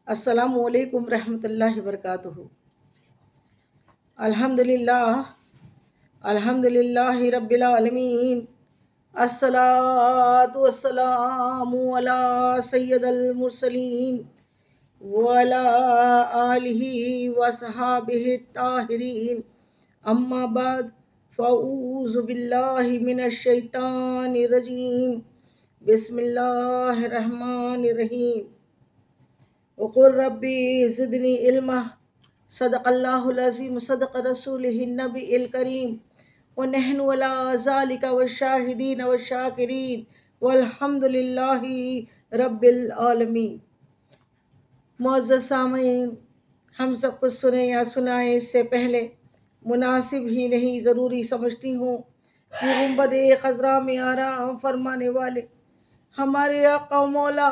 السلام علیکم رحمۃ اللہ وبرکاتہ۔ الحمد للہ رب العالمین، الصلاۃ والسلام علی سید المرسلین وعلی آلہ وصحابہ الطاہرین، اما بعد فاعوذ باللہ من الشیطان الرجیم، بسم اللہ الرحمن الرحیم۔ وقل ربی زدنی علما، صدق اللہ العظیم، صدق رسولہ النبی الکریم، ونحن علی ذالک والشاہدین والشاکرین والحمد للہ رب العالمین۔ معزز سامعین، ہم سب کچھ سنیں یا سنائیں اس سے پہلے مناسب ہی نہیں ضروری سمجھتی ہوں کہ گنبد خضرا میں آرام فرمانے والے ہمارے آقا و مولا،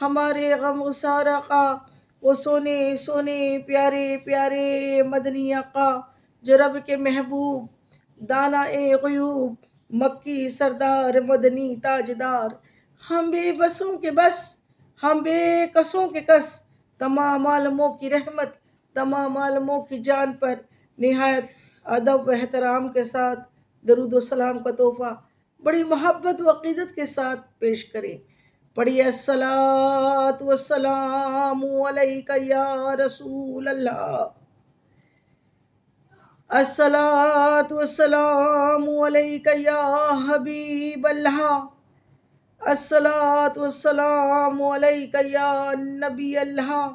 ہمارے غم گسار آقا، وہ سونے سونے پیارے پیارے مدنی آقا جو رب کے محبوب، دانا غیوب، مکی سردار، مدنی تاجدار، ہم بے بسوں کے بس، ہم بے کسوں کے کس، تمام عالموں کی رحمت، تمام عالموں کی جان پر نہایت ادب و احترام کے ساتھ درود و سلام کا تحفہ بڑی محبت و عقیدت کے ساتھ پیش کریں۔ پڑھیے الصلاۃ والسلام علیک یا رسول اللہ، الصلاۃ والسلام علیک یا حبیب اللہ، الصلاۃ والسلام علیک یا نبی اللہ،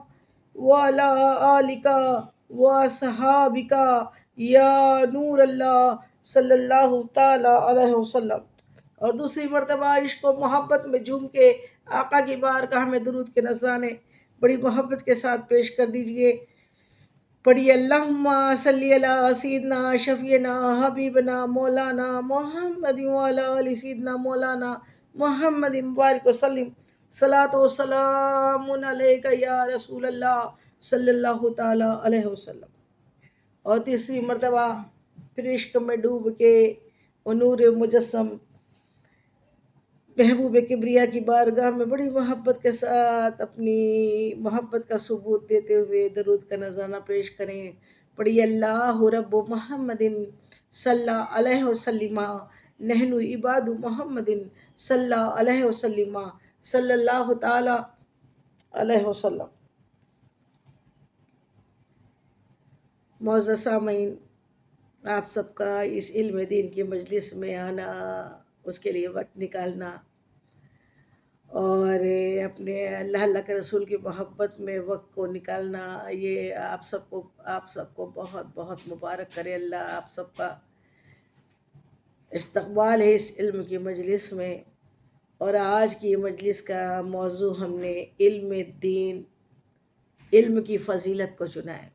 وعلی آلک واصحابک یا نور اللہ صلی اللہ تعالی علیہ وسلم۔ اور دوسری مرتبہ عشق و محبت میں جھوم کے آقا کی بارگاہ میں درود کے نذرانے بڑی محبت کے ساتھ پیش کر دیجئے۔ پڑھیے اللہم صلی علی سیدنا شفیعنا حبیبنا مولانا محمد وعلی آل سیدنا مولانا محمد مبارک وسلم، صلاۃ و سلام علیک یا رسول اللہ صلی اللہ تعالی علیہ وسلم۔ اور تیسری مرتبہ پھر عشق میں ڈوب کے وہ نور مجسم محبوب کبریا کی بارگاہ میں بڑی محبت کے ساتھ اپنی محبت کا ثبوت دیتے ہوئے درود کا نذرانہ پیش کریں۔ پڑھیے اللہ رب محمد صلی علیہ وسلم، نحن عباد محمد صلی علیہ وسلم، صلی اللہ تعالی علیہ وسلم۔ معزز سامعین، آپ سب کا اس علم دین کی مجلس میں آنا، اس کے لیے وقت نکالنا اور اپنے اللہ کے رسول کی محبت میں وقت کو نکالنا، یہ آپ سب کو بہت بہت مبارک کرے اللہ۔ آپ سب کا استقبال ہے اس علم کی مجلس میں، اور آج کی مجلس کا موضوع ہم نے علم دین، علم کی فضیلت کو چنا ہے۔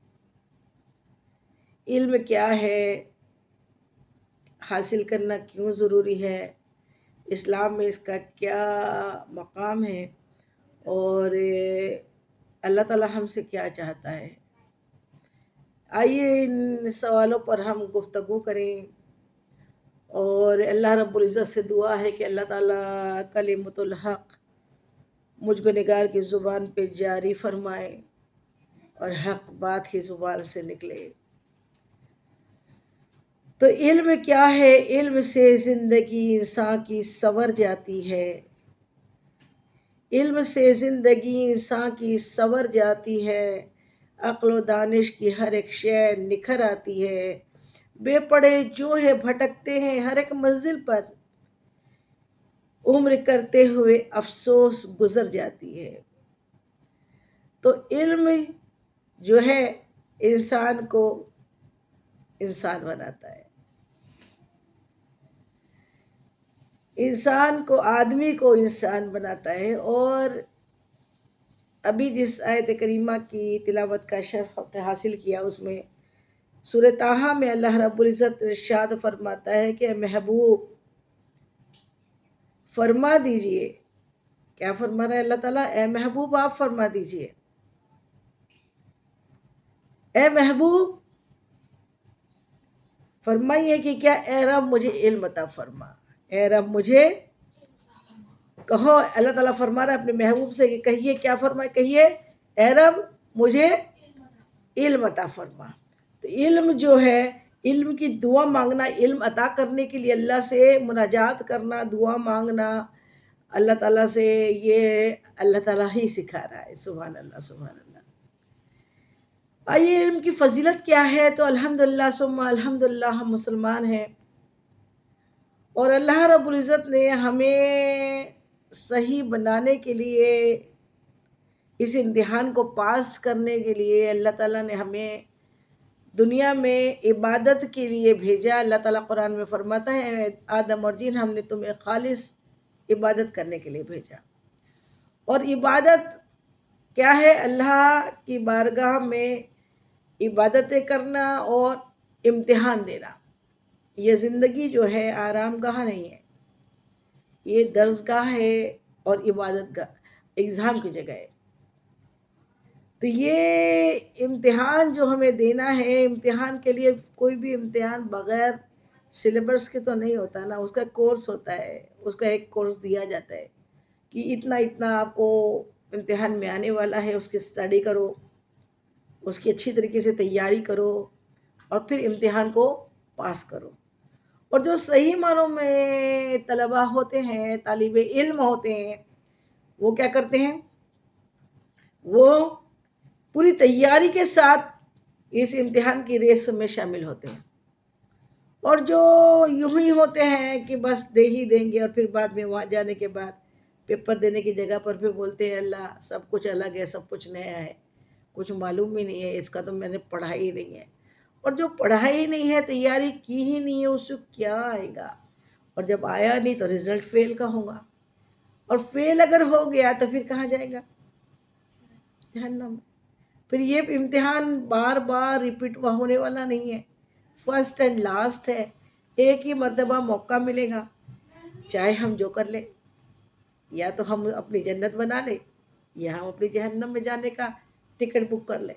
علم کیا ہے، حاصل کرنا کیوں ضروری ہے، اسلام میں اس کا کیا مقام ہے، اور اللہ تعالیٰ ہم سے کیا چاہتا ہے۔ آئیے ان سوالوں پر ہم گفتگو کریں، اور اللہ رب العزت سے دعا ہے کہ اللہ تعالیٰ کلمۃ الحق مجھ گنہگار کی زبان پہ جاری فرمائے اور حق بات ہی زبان سے نکلے۔ تو علم کیا ہے؟ علم سے زندگی انسان کی سنور جاتی ہے، علم سے زندگی انسان کی سنور جاتی ہے، عقل و دانش کی ہر ایک شے نکھر آتی ہے، بے پڑھے جو ہے بھٹکتے ہیں ہر ایک منزل پر، عمر کرتے ہوئے افسوس گزر جاتی ہے۔ تو علم جو ہے انسان کو انسان بناتا ہے، انسان کو، آدمی کو انسان بناتا ہے۔ اور ابھی جس آیت کریمہ کی تلاوت کا شرف حاصل کیا، اس میں سورہ طٰہٰ میں اللہ رب العزت ارشاد فرماتا ہے کہ اے محبوب فرما دیجئے، کیا فرما رہا ہے اللہ تعالیٰ؟ اے محبوب آپ فرما دیجئے، اے محبوب فرمائیے کہ کیا اے رب مجھے علم عطا فرما، اے رب مجھے کہو۔ اللہ تعالیٰ فرما رہا ہے اپنے محبوب سے کہ کہیے، کیا فرمائے؟ کہیے اے رب مجھے علم عطا فرما. تو علم جو ہے، علم کی دعا مانگنا، علم عطا کرنے کے لیے اللہ سے مناجات کرنا، دعا مانگنا اللہ تعالیٰ سے، یہ اللہ تعالیٰ ہی سکھا رہا ہے. سبحان اللہ سبحان اللہ. آئیے علم کی فضیلت کیا ہے. تو الحمدللہ ثم الحمدللہ ہم مسلمان ہیں، اور اللہ رب العزت نے ہمیں صحیح بنانے کے لیے، اس امتحان کو پاس کرنے کے لیے اللہ تعالیٰ نے ہمیں دنیا میں عبادت کے لیے بھیجا. اللہ تعالیٰ قرآن میں فرماتا ہے آدم اور جن ہم نے تمہیں خالص عبادت کرنے کے لیے بھیجا. اور عبادت کیا ہے؟ اللہ کی بارگاہ میں عبادتیں کرنا اور امتحان دینا. یہ زندگی جو ہے آرام گاہ نہیں ہے، یہ درسگاہ ہے اور عبادت گاہ، ایگزام کی جگہ ہے. تو یہ امتحان جو ہمیں دینا ہے، امتحان کے لیے کوئی بھی امتحان بغیر سلیبس کے تو نہیں ہوتا نا، اس کا کورس ہوتا ہے، اس کا ایک کورس دیا جاتا ہے کہ اتنا آپ کو امتحان میں آنے والا ہے، اس کی اسٹڈی کرو، اس کی اچھی طریقے سے تیاری کرو اور پھر امتحان کو پاس کرو. اور جو صحیح معنوں میں طلباء ہوتے ہیں، طالب علم ہوتے ہیں، وہ کیا کرتے ہیں؟ وہ پوری تیاری کے ساتھ اس امتحان کی ریس میں شامل ہوتے ہیں. اور جو یوں ہی ہوتے ہیں کہ بس دے ہی دیں گے، اور پھر بعد میں وہاں جانے کے بعد پیپر دینے کی جگہ پر پھر بولتے ہیں اللہ سب کچھ الگ ہے، سب کچھ نیا ہے، کچھ معلوم ہی نہیں ہے، اس کا تو میں نے پڑھا ہی نہیں ہے. اور جو پڑھا ہی نہیں ہے، تیاری کی ہی نہیں ہے، اس سے کیا آئے گا؟ اور جب آیا نہیں تو رزلٹ فیل کا ہوگا، اور فیل اگر ہو گیا تو پھر کہاں جائے گا؟ جہنم. پھر یہ امتحان بار بار ریپیٹ ہونے والا نہیں ہے، فرسٹ اینڈ لاسٹ ہے. ایک ہی مرتبہ موقع ملے گا، چاہے ہم جو کر لیں، یا تو ہم اپنی جنت بنا لیں یا ہم اپنی جہنم میں جانے کا ٹکٹ بک کر لیں.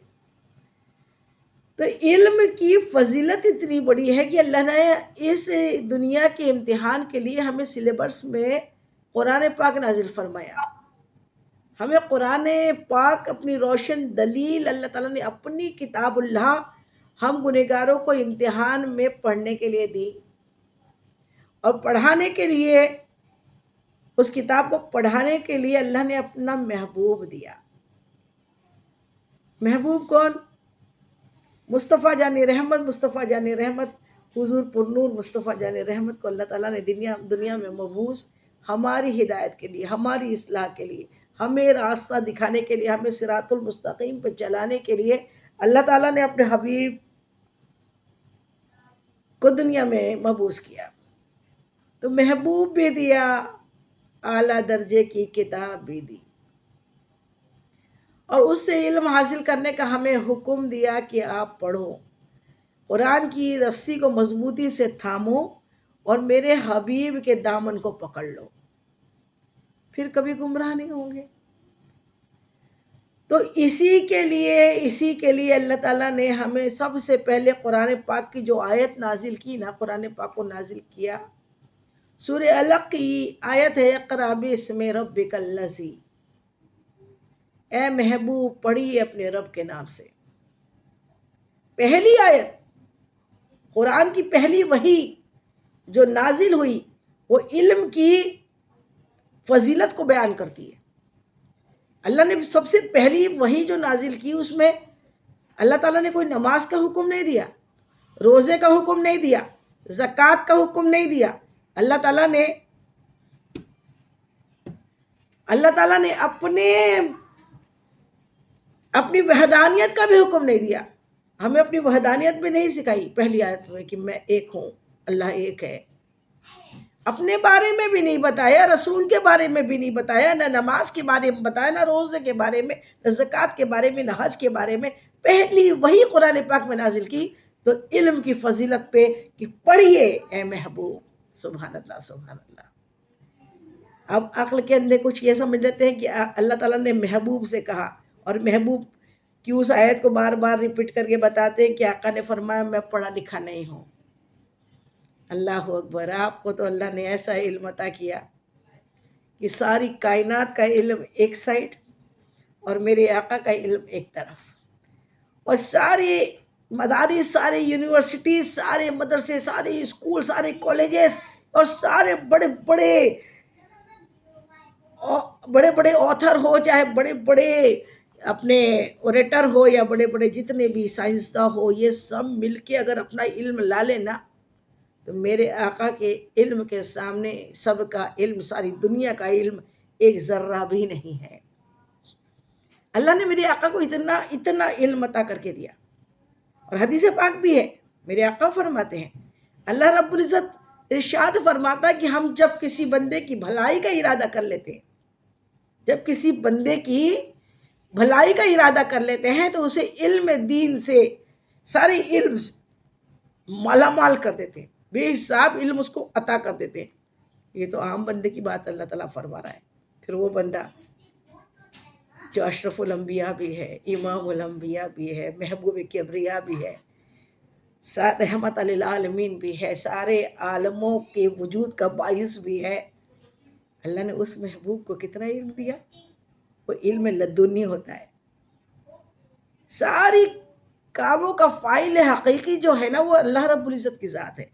تو علم کی فضیلت اتنی بڑی ہے کہ اللہ نے اس دنیا کے امتحان کے لیے ہمیں سلیبس میں قرآن پاک نازل فرمایا. ہمیں قرآن پاک اپنی روشن دلیل، اللہ تعالیٰ نے اپنی کتاب اللہ ہم گنہگاروں کو امتحان میں پڑھنے کے لیے دی، اور پڑھانے کے لیے، اس کتاب کو پڑھانے کے لیے اللہ نے اپنا محبوب دیا. محبوب کون؟ مصطفیٰ جان رحمت. مصطفیٰ جان رحمت حضور پرنور مصطفیٰ جان رحمت کو اللہ تعالیٰ نے دنیا میں مبعوث ہماری ہدایت کے لیے، ہماری اصلاح کے لیے، ہمیں راستہ دکھانے کے لیے، ہمیں صراط المستقیم پہ چلانے کے لیے اللہ تعالیٰ نے اپنے حبیب کو دنیا میں مبعوث کیا. تو محبوب بھی دیا، اعلیٰ درجے کی کتاب بھی دی، اور اس سے علم حاصل کرنے کا ہمیں حکم دیا کہ آپ پڑھو، قرآن کی رسی کو مضبوطی سے تھامو اور میرے حبیب کے دامن کو پکڑ لو، پھر کبھی گمراہ نہیں ہوں گے. تو اسی کے لیے اللہ تعالیٰ نے ہمیں سب سے پہلے قرآن پاک کی جو آیت نازل کی نا، قرآن پاک کو نازل کیا. سورہ علق کی آیت ہے اقرأ باسم ربک الذی. اے محبوب پڑھیے اپنے رب کے نام سے. پہلی آیت، قرآن کی پہلی وحی جو نازل ہوئی، وہ علم کی فضیلت کو بیان کرتی ہے. اللہ نے سب سے پہلی وحی جو نازل کی، اس میں اللہ تعالیٰ نے کوئی نماز کا حکم نہیں دیا، روزے کا حکم نہیں دیا، زکوٰۃ کا حکم نہیں دیا. اللہ تعالیٰ نے اپنی وحدانیت کا بھی حکم نہیں دیا. ہمیں اپنی وحدانیت بھی نہیں سکھائی پہلی آیت میں کہ میں ایک ہوں، اللہ ایک ہے. اپنے بارے میں بھی نہیں بتایا، رسول کے بارے میں بھی نہیں بتایا، نہ نماز کے بارے میں بتایا، نہ روزے کے بارے میں، نہ زکوٰۃ کے بارے میں، نہ حج کے بارے میں. پہلی وہی قرآن پاک میں نازل کی تو علم کی فضیلت پہ کہ پڑھیے اے محبوب. سبحان اللہ سبحان اللہ. اب عقل کے اندر کچھ یہ سمجھ لیتے ہیں کہ اللہ تعالیٰ نے محبوب سے کہا، اور محبوب کی اس آیت کو بار بار ریپیٹ کر کے بتاتے ہیں کہ آقا نے فرمایا میں پڑھا لکھا نہیں ہوں. اللہ اکبر. آپ کو تو اللہ نے ایسا علم عطا کیا کہ ساری کائنات کا علم ایک سائڈ اور میرے آقا کا علم ایک طرف، اور سارے مدارس، سارے یونیورسٹیز، سارے مدرسے، سارے اسکول، سارے کالجز، اور سارے بڑے بڑے آتھر ہو، چاہے بڑے بڑے اپنے اوریٹر ہو، یا بڑے بڑے جتنے بھی سائنسداں ہو، یہ سب مل کے اگر اپنا علم لا لینا تو میرے آقا کے علم کے سامنے سب کا علم، ساری دنیا کا علم ایک ذرہ بھی نہیں ہے۔ اللہ نے میرے آقا کو اتنا علم عطا کر کے دیا، اور حدیث پاک بھی ہے، میرے آقا فرماتے ہیں، اللہ رب العزت ارشاد فرماتا ہے کہ ہم جب کسی بندے کی بھلائی کا ارادہ کر لیتے ہیں، جب کسی بندے کی بھلائی کا ارادہ کر لیتے ہیں تو اسے علم دین سے، سارے علم سے مالا مال کر دیتے ہیں، بے حساب علم اس کو عطا کر دیتے ہیں۔ یہ تو عام بندے کی بات اللہ تعالیٰ فرما رہا ہے، پھر وہ بندہ جو اشرف الانبیاء بھی ہے، امام الانبیاء بھی ہے، محبوب کبریا بھی ہے، رحمت للعالمین بھی ہے، سارے عالموں کے وجود کا باعث بھی ہے، اللہ نے اس محبوب کو کتنا علم دیا؟ وہ علم لدنی ہوتا ہے۔ ساری کاموں کا فاعل حقیقی جو ہے نا، وہ اللہ رب العزت کی ذات ہے۔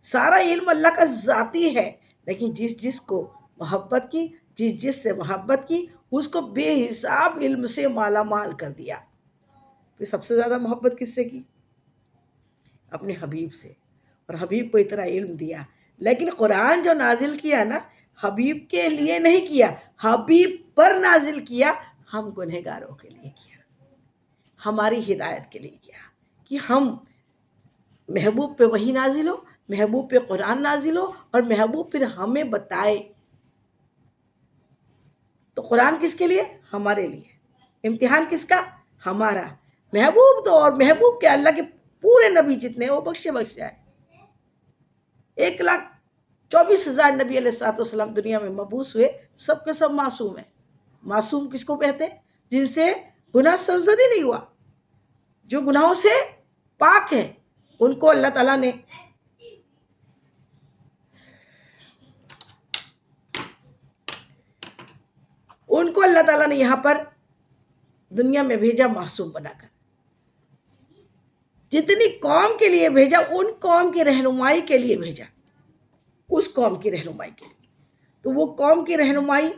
سارا علم اللہ کا ذاتی ہے، لیکن جس کو محبت کی، جس سے محبت کی، اس کو بے حساب علم سے مالا مال کر دیا۔ پھر سب سے زیادہ محبت کس سے کی؟ اپنے حبیب سے، اور حبیب کو اتنا علم دیا۔ لیکن قرآن جو نازل کیا نا، حبیب کے لیے نہیں کیا، حبیب پر نازل کیا، ہم گنہگاروں کے لیے کیا، ہماری ہدایت کے لیے کیا، کہ ہم محبوب پہ وحی نازل ہو، محبوب پہ قرآن نازل ہو، اور محبوب پھر ہمیں بتائے۔ تو قرآن کس کے لیے؟ ہمارے لیے۔ امتحان کس کا؟ ہمارا۔ محبوب تو، اور محبوب کے اللہ کے پورے نبی جتنے وہ بخشے ہے۔ 1,24,000 نبی علیہ السلام دنیا میں مبعوث ہوئے، سب کے سب معصوم ہیں۔ معصوم کس کو کہتے ہیں؟ جن سے گناہ سرزد ہی نہیں ہوا، جو گناہوں سے پاک ہیں، ان کو اللہ تعالیٰ نے یہاں پر دنیا میں بھیجا معصوم بنا کر۔ جتنی قوم کے لیے بھیجا، ان قوم کی رہنمائی کے لیے بھیجا، اس قوم کی رہنمائی کے لیے۔ تو وہ قوم کی رہنمائی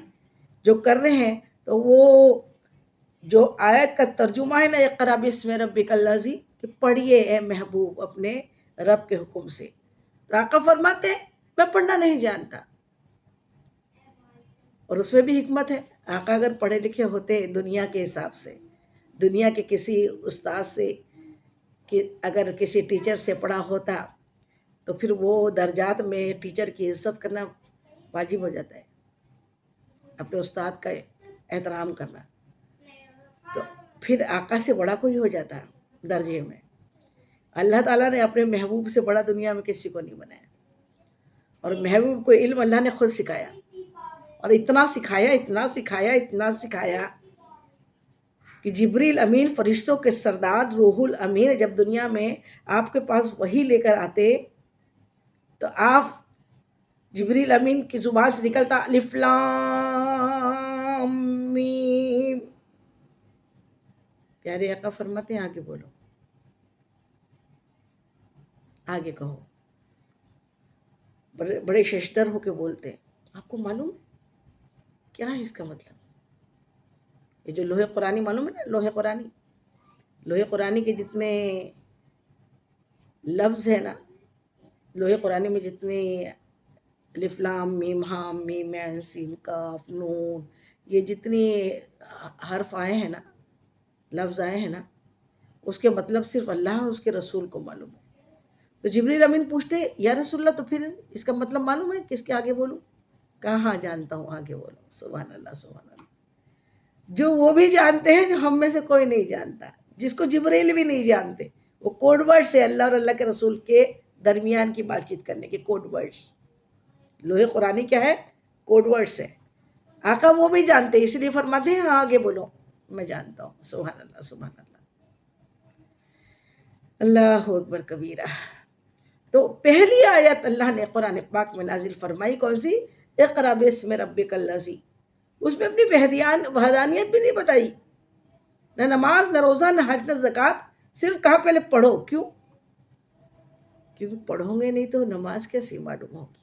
جو کر رہے ہیں، تو وہ جو آیت کا ترجمہ ہے نا، اقرأ بسم ربک الذی، کہ پڑھیے اے محبوب اپنے رب کے حکم سے۔ تو آقا فرماتے ہیں میں پڑھنا نہیں جانتا، اور اس میں بھی حکمت ہے۔ آقا اگر پڑھے لکھے ہوتے دنیا کے حساب سے، دنیا کے کسی استاد سے، کہ اگر کسی ٹیچر سے پڑھا ہوتا، تو پھر وہ درجات میں ٹیچر کی عزت کرنا واجب ہو جاتا ہے، اپنے استاد کا احترام کرنا۔ تو پھر آقا سے بڑا کوئی ہو جاتا درجے میں؟ اللہ تعالیٰ نے اپنے محبوب سے بڑا دنیا میں کسی کو نہیں بنایا، اور محبوب کو علم اللہ نے خود سکھایا، اور اتنا سکھایا کہ جبریل امین، فرشتوں کے سردار، روح الامین جب دنیا میں آپ کے پاس وحی لے کر آتے، تو آپ جبریل امین کی زبان سے نکلتا الف لام میم۔ پیارے آقا فرماتے ہیں آگے بولو، آگے کہو، بڑے ششدر ہو کے بولتے ہیں۔ آپ کو معلوم کیا ہے اس کا مطلب؟ یہ جو لوح قرآنی معلوم ہے نا، لوح قرآنی کے جتنے لفظ ہے نا، لوح قرآنی میں جتنے الف لام میم حام میم عین سین کاف نون، یہ جتنی حرف آئے ہیں نا، لفظ آئے ہیں نا، اس کے مطلب صرف اللہ اور اس کے رسول کو معلوم ہے۔ تو جبریل امین پوچھتے یا رسول اللہ، تو پھر اس کا مطلب معلوم ہے؟ کس کے آگے بولوں؟ کہاں جانتا ہوں، آگے بولو۔ سبحان اللہ سبحان اللہ۔ جو وہ بھی جانتے ہیں جو ہم میں سے کوئی نہیں جانتا، جس کو جبریل بھی نہیں جانتے، وہ کوڈ ورڈز ہے اللہ اور اللہ کے رسول کے درمیان کی بات چیت کرنے کے کوڈ ورڈز۔ لوح قرآنی کیا ہے؟ کوڈ ورڈز ہے۔ آقا وہ بھی جانتے ہیں، اس لیے فرماتے ہیں آگے بولو، میں جانتا ہوں۔ سبحان اللہ سبحان اللہ، اللہ اکبر کبیرہ۔ تو پہلی آیت اللہ نے قرآن پاک میں نازل فرمائی کون سی؟ اقرأ بسم ربک الذی، اس میں اپنی وحدانیت بھی نہیں بتائی، نہ نماز، نہ روزہ، نہ حج، نہ زکوٰۃ، صرف کہا پہلے پڑھو. کیوں؟ کیونکہ پڑھو گے نہیں تو نماز کیسی معلوم ہوگی؟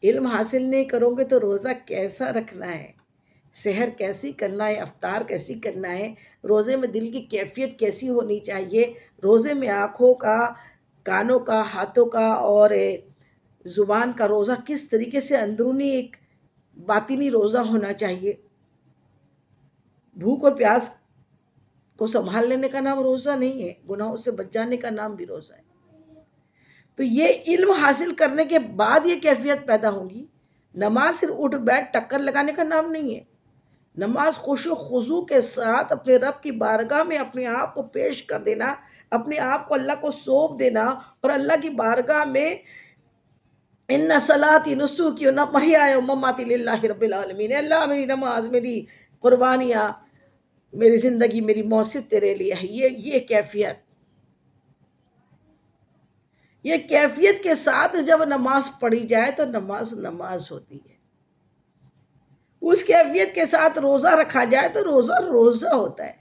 علم حاصل نہیں کرو گے تو روزہ کیسا رکھنا ہے، سحر کیسی کرنا ہے، افطار کیسی کرنا ہے، روزے میں دل کی کیفیت کیسی ہونی چاہیے، روزے میں آنکھوں کا، کانوں کا، ہاتھوں کا اور زبان کا روزہ کس طریقے سے اندرونی ایک باطنی روزہ ہونا چاہیے. بھوک اور پیاس کو سنبھال لینے کا نام روزہ نہیں ہے، گناہوں سے بچ جانے کا نام بھی روزہ ہے. تو یہ علم حاصل کرنے کے بعد یہ کیفیت پیدا ہوگی. نماز صرف اٹھ بیٹھ ٹکر لگانے کا نام نہیں ہے. نماز خشوع و خضوع کے ساتھ اپنے رب کی بارگاہ میں اپنے آپ کو پیش کر دینا، اپنے آپ کو اللہ کو سونپ دینا، اور اللہ کی بارگاہ میں ان صلاتی نسوکی و محیای و مماتی للہ رب العالمین، اللہ میری نماز، میری قربانیاں، میری زندگی، میری موت صرف تیرے لیے ہے. یہ کیفیت کے ساتھ جب نماز پڑھی جائے تو نماز نماز ہوتی ہے. اس کیفیت کے ساتھ روزہ رکھا جائے تو روزہ روزہ ہوتا ہے.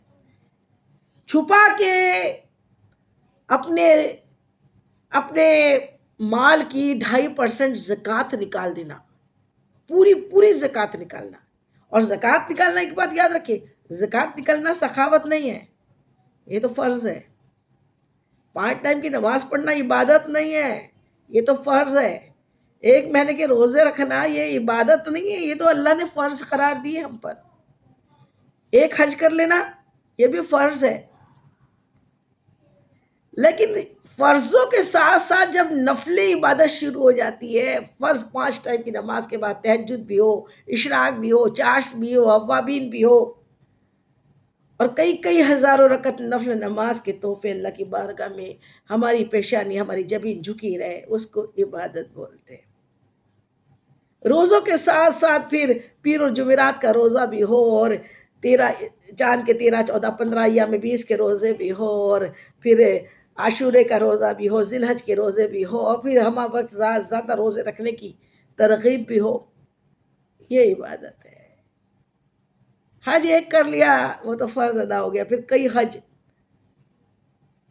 چھپا کے اپنے مال کی 2.5% زکوٰۃ نکال دینا، پوری زکوٰۃ نکالنا. اور زکوٰۃ نکالنا ایک بات یاد رکھے، زکوٰۃ نکالنا سخاوت نہیں ہے، یہ تو فرض ہے. 5 ٹائم کی نماز پڑھنا عبادت نہیں ہے، یہ تو فرض ہے. 1 مہینے کے روزے رکھنا یہ عبادت نہیں ہے، یہ تو اللہ نے فرض قرار دی ہے ہم پر. 1 حج کر لینا یہ بھی فرض ہے. لیکن فرضوں کے ساتھ ساتھ جب نفل عبادت شروع ہو جاتی ہے، فرض 5 ٹائم کی نماز کے بعد تہجد بھی ہو، اشراق بھی ہو، چاشت بھی ہو، اوابین بھی ہو، اور کئی ہزاروں رکعت نفل نماز کے تحفے اللہ کی بارگاہ میں ہماری پیشانی، ہماری جبین جھکی رہے، اس کو عبادت بولتے ہیں. روزوں کے ساتھ ساتھ پھر پیر اور جمعرات کا روزہ بھی ہو، اور چاند کے 13، 14، 15 ایام میں 20 کے روزے بھی ہو، اور پھر عاشورے کا روزہ بھی ہو، ذی الحج کے روزے بھی ہو، اور پھر ہمہ وقت زیادہ روزے رکھنے کی ترغیب بھی ہو. یہ عبادت ہے. حج 1 کر لیا وہ تو فرض ادا ہو گیا. پھر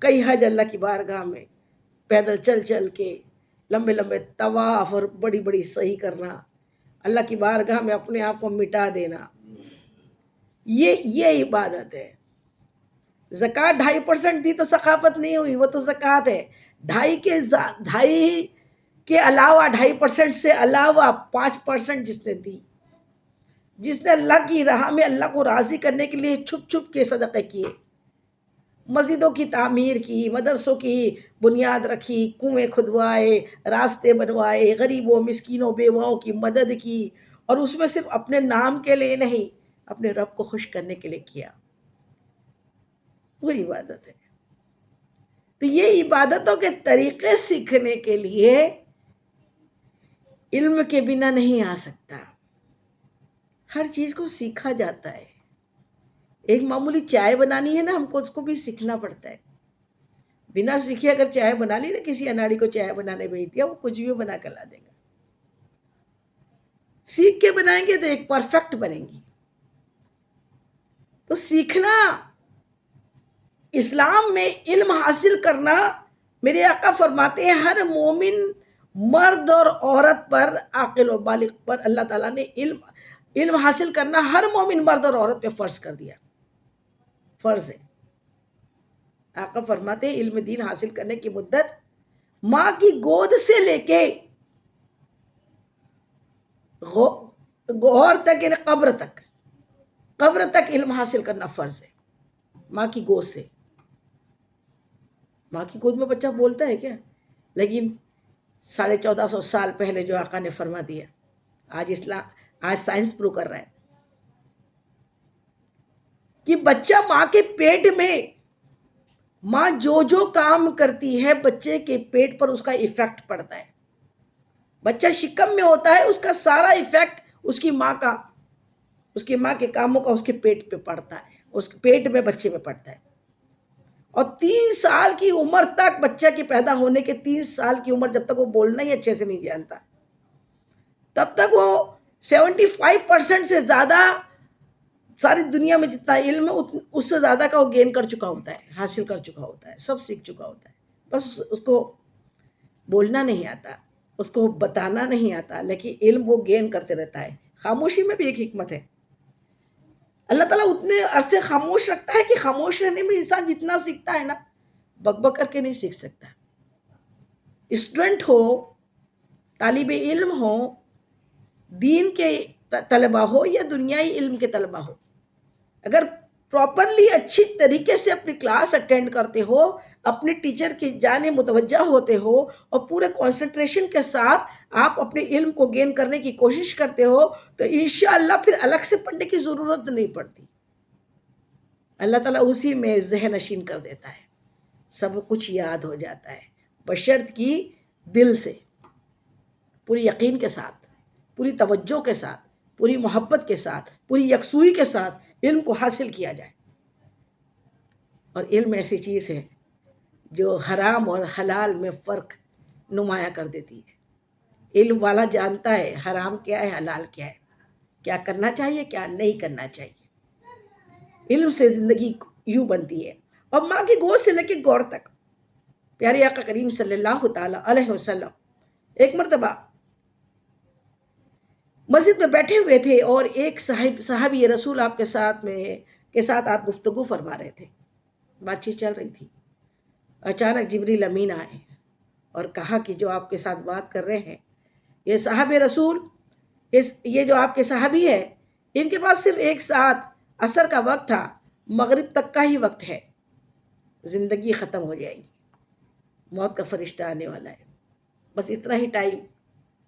کئی حج اللہ کی بارگاہ میں پیدل چل کے لمبے طواف اور بڑی سعی کرنا، اللہ کی بارگاہ میں اپنے آپ کو مٹا دینا، یہ عبادت ہے. زکوٰۃ 2.5% دی تو ثقافت نہیں ہوئی، وہ تو زکوٰۃ ہے. 2.5 کے علاوہ، 2.5% سے علاوہ 5% جس نے دی، جس نے اللہ کی راہ میں اللہ کو راضی کرنے کے لیے چھپ کے صدقے کیے، مسجدوں کی تعمیر کی، مدرسوں کی بنیاد رکھی، کنویں کھدوائے، راستے بنوائے، غریبوں، مسکینوں، بیواؤں کی مدد کی، اور اس میں صرف اپنے نام کے لیے نہیں، اپنے رب کو خوش کرنے کے لیے کیا، وہ عبادت ہے. تو یہ عبادتوں کے طریقے سیکھنے کے لیے علم کے بنا نہیں آ سکتا. ہر چیز کو سیکھا جاتا ہے. ایک معمولی چائے بنانی ہے نا، ہم کو اس کو بھی سیکھنا پڑتا ہے. بنا سیکھے اگر چائے بنا لی نا، کسی اناڑی کو چائے بنانے بھیج دیا، وہ کچھ بھی بنا کر لا دے گا. سیکھ کے بنائیں گے تو ایک پرفیکٹ بنیں گی. تو سیکھنا، اسلام میں علم حاصل کرنا، میرے آقا فرماتے ہیں ہر مومن مرد اور عورت پر، عاقل و بالغ پر اللہ تعالیٰ نے علم حاصل کرنا ہر مومن مرد اور عورت پہ فرض کر دیا، فرض ہے. آقا فرماتے ہیں علم دین حاصل کرنے کی مدت ماں کی گود سے لے کے غور تک، یعنی قبر تک علم حاصل کرنا فرض ہے. ماں کی گود سے. ماں کی گود میں بچہ بولتا ہے کیا؟ لیکن 1450 سال پہلے جو آقا نے فرما دیا، آج سائنس پروو کر رہا ہے کہ بچہ ماں کے پیٹ میں، ماں جو کام کرتی ہے بچے کے پیٹ پر اس کا ایفیکٹ پڑتا ہے. بچہ شکم میں ہوتا ہے، اس کا سارا ایفیکٹ اس کی ماں کے کاموں کا اس کے پیٹ پہ پڑتا ہے، اس کے پیٹ میں بچے میں پڑتا ہے. اور 3 سال کی عمر تک، بچہ کے پیدا ہونے کے 3 سال کی عمر، جب تک وہ بولنا ہی اچھے سے نہیں جانتا، تب تک وہ 75% سے زیادہ ساری دنیا میں جتنا علم ہے اس سے زیادہ کا وہ گین کر چکا ہوتا ہے، حاصل کر چکا ہوتا ہے، سب سیکھ چکا ہوتا ہے، بس اس کو بولنا نہیں آتا، اس کو بتانا نہیں آتا، لیکن علم وہ گین کرتے رہتا ہے۔ خاموشی میں بھی ایک حکمت ہے، اللہ تعالیٰ اتنے عرصے خاموش رکھتا ہے کہ خاموش رہنے میں انسان جتنا سیکھتا ہے نا، بک بک کر کے نہیں سیکھ سکتا۔ اسٹوڈنٹ ہو، طالب علم ہو، دین کے طلبہ ہو یا دنیائی علم کے طلبہ ہو، اگر پراپرلی اچھی طریقے سے اپنی کلاس اٹینڈ کرتے ہو، اپنے ٹیچر کی جانب متوجہ ہوتے ہو اور پورے کنسنٹریشن کے ساتھ آپ اپنے علم کو گین کرنے کی کوشش کرتے ہو، تو انشاءاللہ پھر الگ سے پڑھنے کی ضرورت نہیں پڑتی، اللہ تعالیٰ اسی میں ذہن نشین کر دیتا ہے، سب کچھ یاد ہو جاتا ہے، بشرط کی دل سے، پوری یقین کے ساتھ، پوری توجہ کے ساتھ، پوری محبت کے ساتھ، پوری یکسوئی کے ساتھ علم کو حاصل کیا جائے۔ اور علم ایسی چیز ہے جو حرام اور حلال میں فرق نمایاں کر دیتی ہے۔ علم والا جانتا ہے حرام کیا ہے، حلال کیا ہے، کیا کرنا چاہیے، کیا نہیں کرنا چاہیے۔ علم سے زندگی یوں بنتی ہے۔ اور ماں کی گود سے لے کے گور تک پیارے آقا کریم صلی اللہ تعالی علیہ وسلم ایک مرتبہ مسجد میں بیٹھے ہوئے تھے اور ایک صحابی رسول آپ کے ساتھ آپ گفتگو فرما رہے تھے، بات چیت چل رہی تھی۔ اچانک جبریل امین آئے اور کہا کہ جو آپ کے ساتھ بات کر رہے ہیں یہ صحابہ رسول، یہ جو آپ کے صحابی ہے، ان کے پاس صرف ایک ساتھ عصر کا وقت تھا، مغرب تک کا ہی وقت ہے، زندگی ختم ہو جائے گی، موت کا فرشتہ آنے والا ہے، بس اتنا ہی ٹائم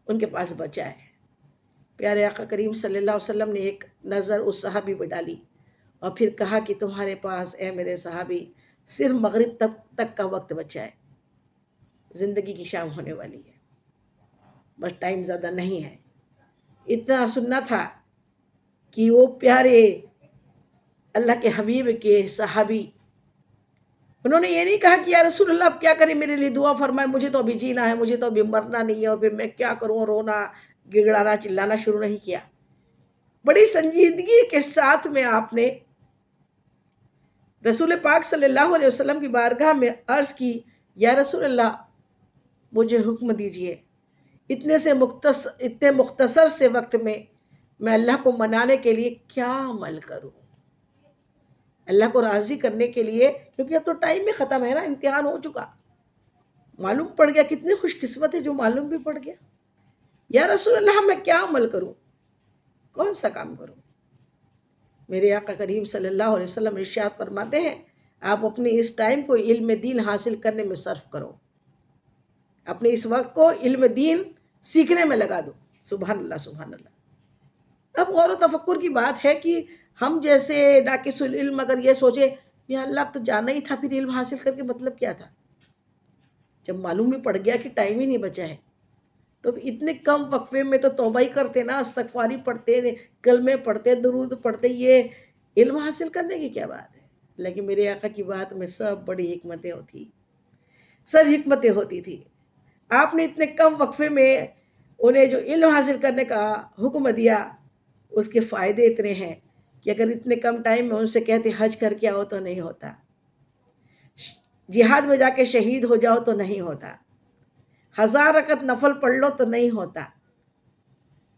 ان کے پاس بچا ہے۔ پیارے آقا کریم صلی اللہ علیہ وسلم نے ایک نظر اس صحابی پہ ڈالی اور پھر کہا کہ تمہارے پاس اے میرے صحابی صرف مغرب تک کا وقت بچا ہے، زندگی کی شام ہونے والی ہے، بس ٹائم زیادہ نہیں ہے۔ اتنا سننا تھا کہ وہ پیارے اللہ کے حبیب کے صحابی، انہوں نے یہ نہیں کہا کہ یا رسول اللہ اب کیا کریں، میرے لیے دعا فرمائے، مجھے تو ابھی جینا ہے، مجھے تو ابھی مرنا نہیں ہے، اور پھر میں کیا کروں، رونا گڑگڑانا چلانا شروع نہیں کیا۔ بڑی سنجیدگی کے ساتھ میں آپ نے رسول پاک صلی اللہ علیہ وسلم کی بارگاہ میں عرض کی، یا رسول اللہ مجھے حکم دیجئے، اتنے مختصر سے وقت میں اللہ کو منانے کے لیے کیا عمل کروں، اللہ کو راضی کرنے کے لیے، کیونکہ اب تو ٹائم بھی ختم ہے نا، امتحان ہو چکا، معلوم پڑ گیا، کتنی خوش قسمت ہے جو معلوم بھی پڑ گیا۔ یا رسول اللہ میں کیا عمل کروں، کون سا کام کروں؟ میرے آقا کریم صلی اللہ علیہ وسلم ارشاد فرماتے ہیں، آپ اپنے اس ٹائم کو علم دین حاصل کرنے میں صرف کرو، اپنے اس وقت کو علم دین سیکھنے میں لگا دو۔ سبحان اللہ سبحان اللہ۔ اب غور و تفکر کی بات ہے کہ ہم جیسے ناقص العلم اگر یہ سوچے یا اللہ اب تو جانا ہی تھا، پھر علم حاصل کر کے مطلب کیا تھا، جب معلوم ہی پڑ گیا کہ ٹائم ہی نہیں بچا ہے، تو اتنے کم وقفے میں تو توبہ ہی کرتے نا، استغفاری پڑھتے، کلمے پڑھتے، درود پڑھتے، یہ علم حاصل کرنے کی کیا بات ہے؟ لیکن میرے آقا کی بات میں سب بڑی حکمتیں ہوتی، سب حکمتیں ہوتی تھی۔ آپ نے اتنے کم وقفے میں انہیں جو علم حاصل کرنے کا حکم دیا، اس کے فائدے اتنے ہیں کہ اگر اتنے کم ٹائم میں ان سے کہتے حج کر کے آؤ تو نہیں ہوتا، جہاد میں جا کے شہید ہو جاؤ تو نہیں ہوتا، 1000 رکعت نفل پڑھ لو تو نہیں ہوتا،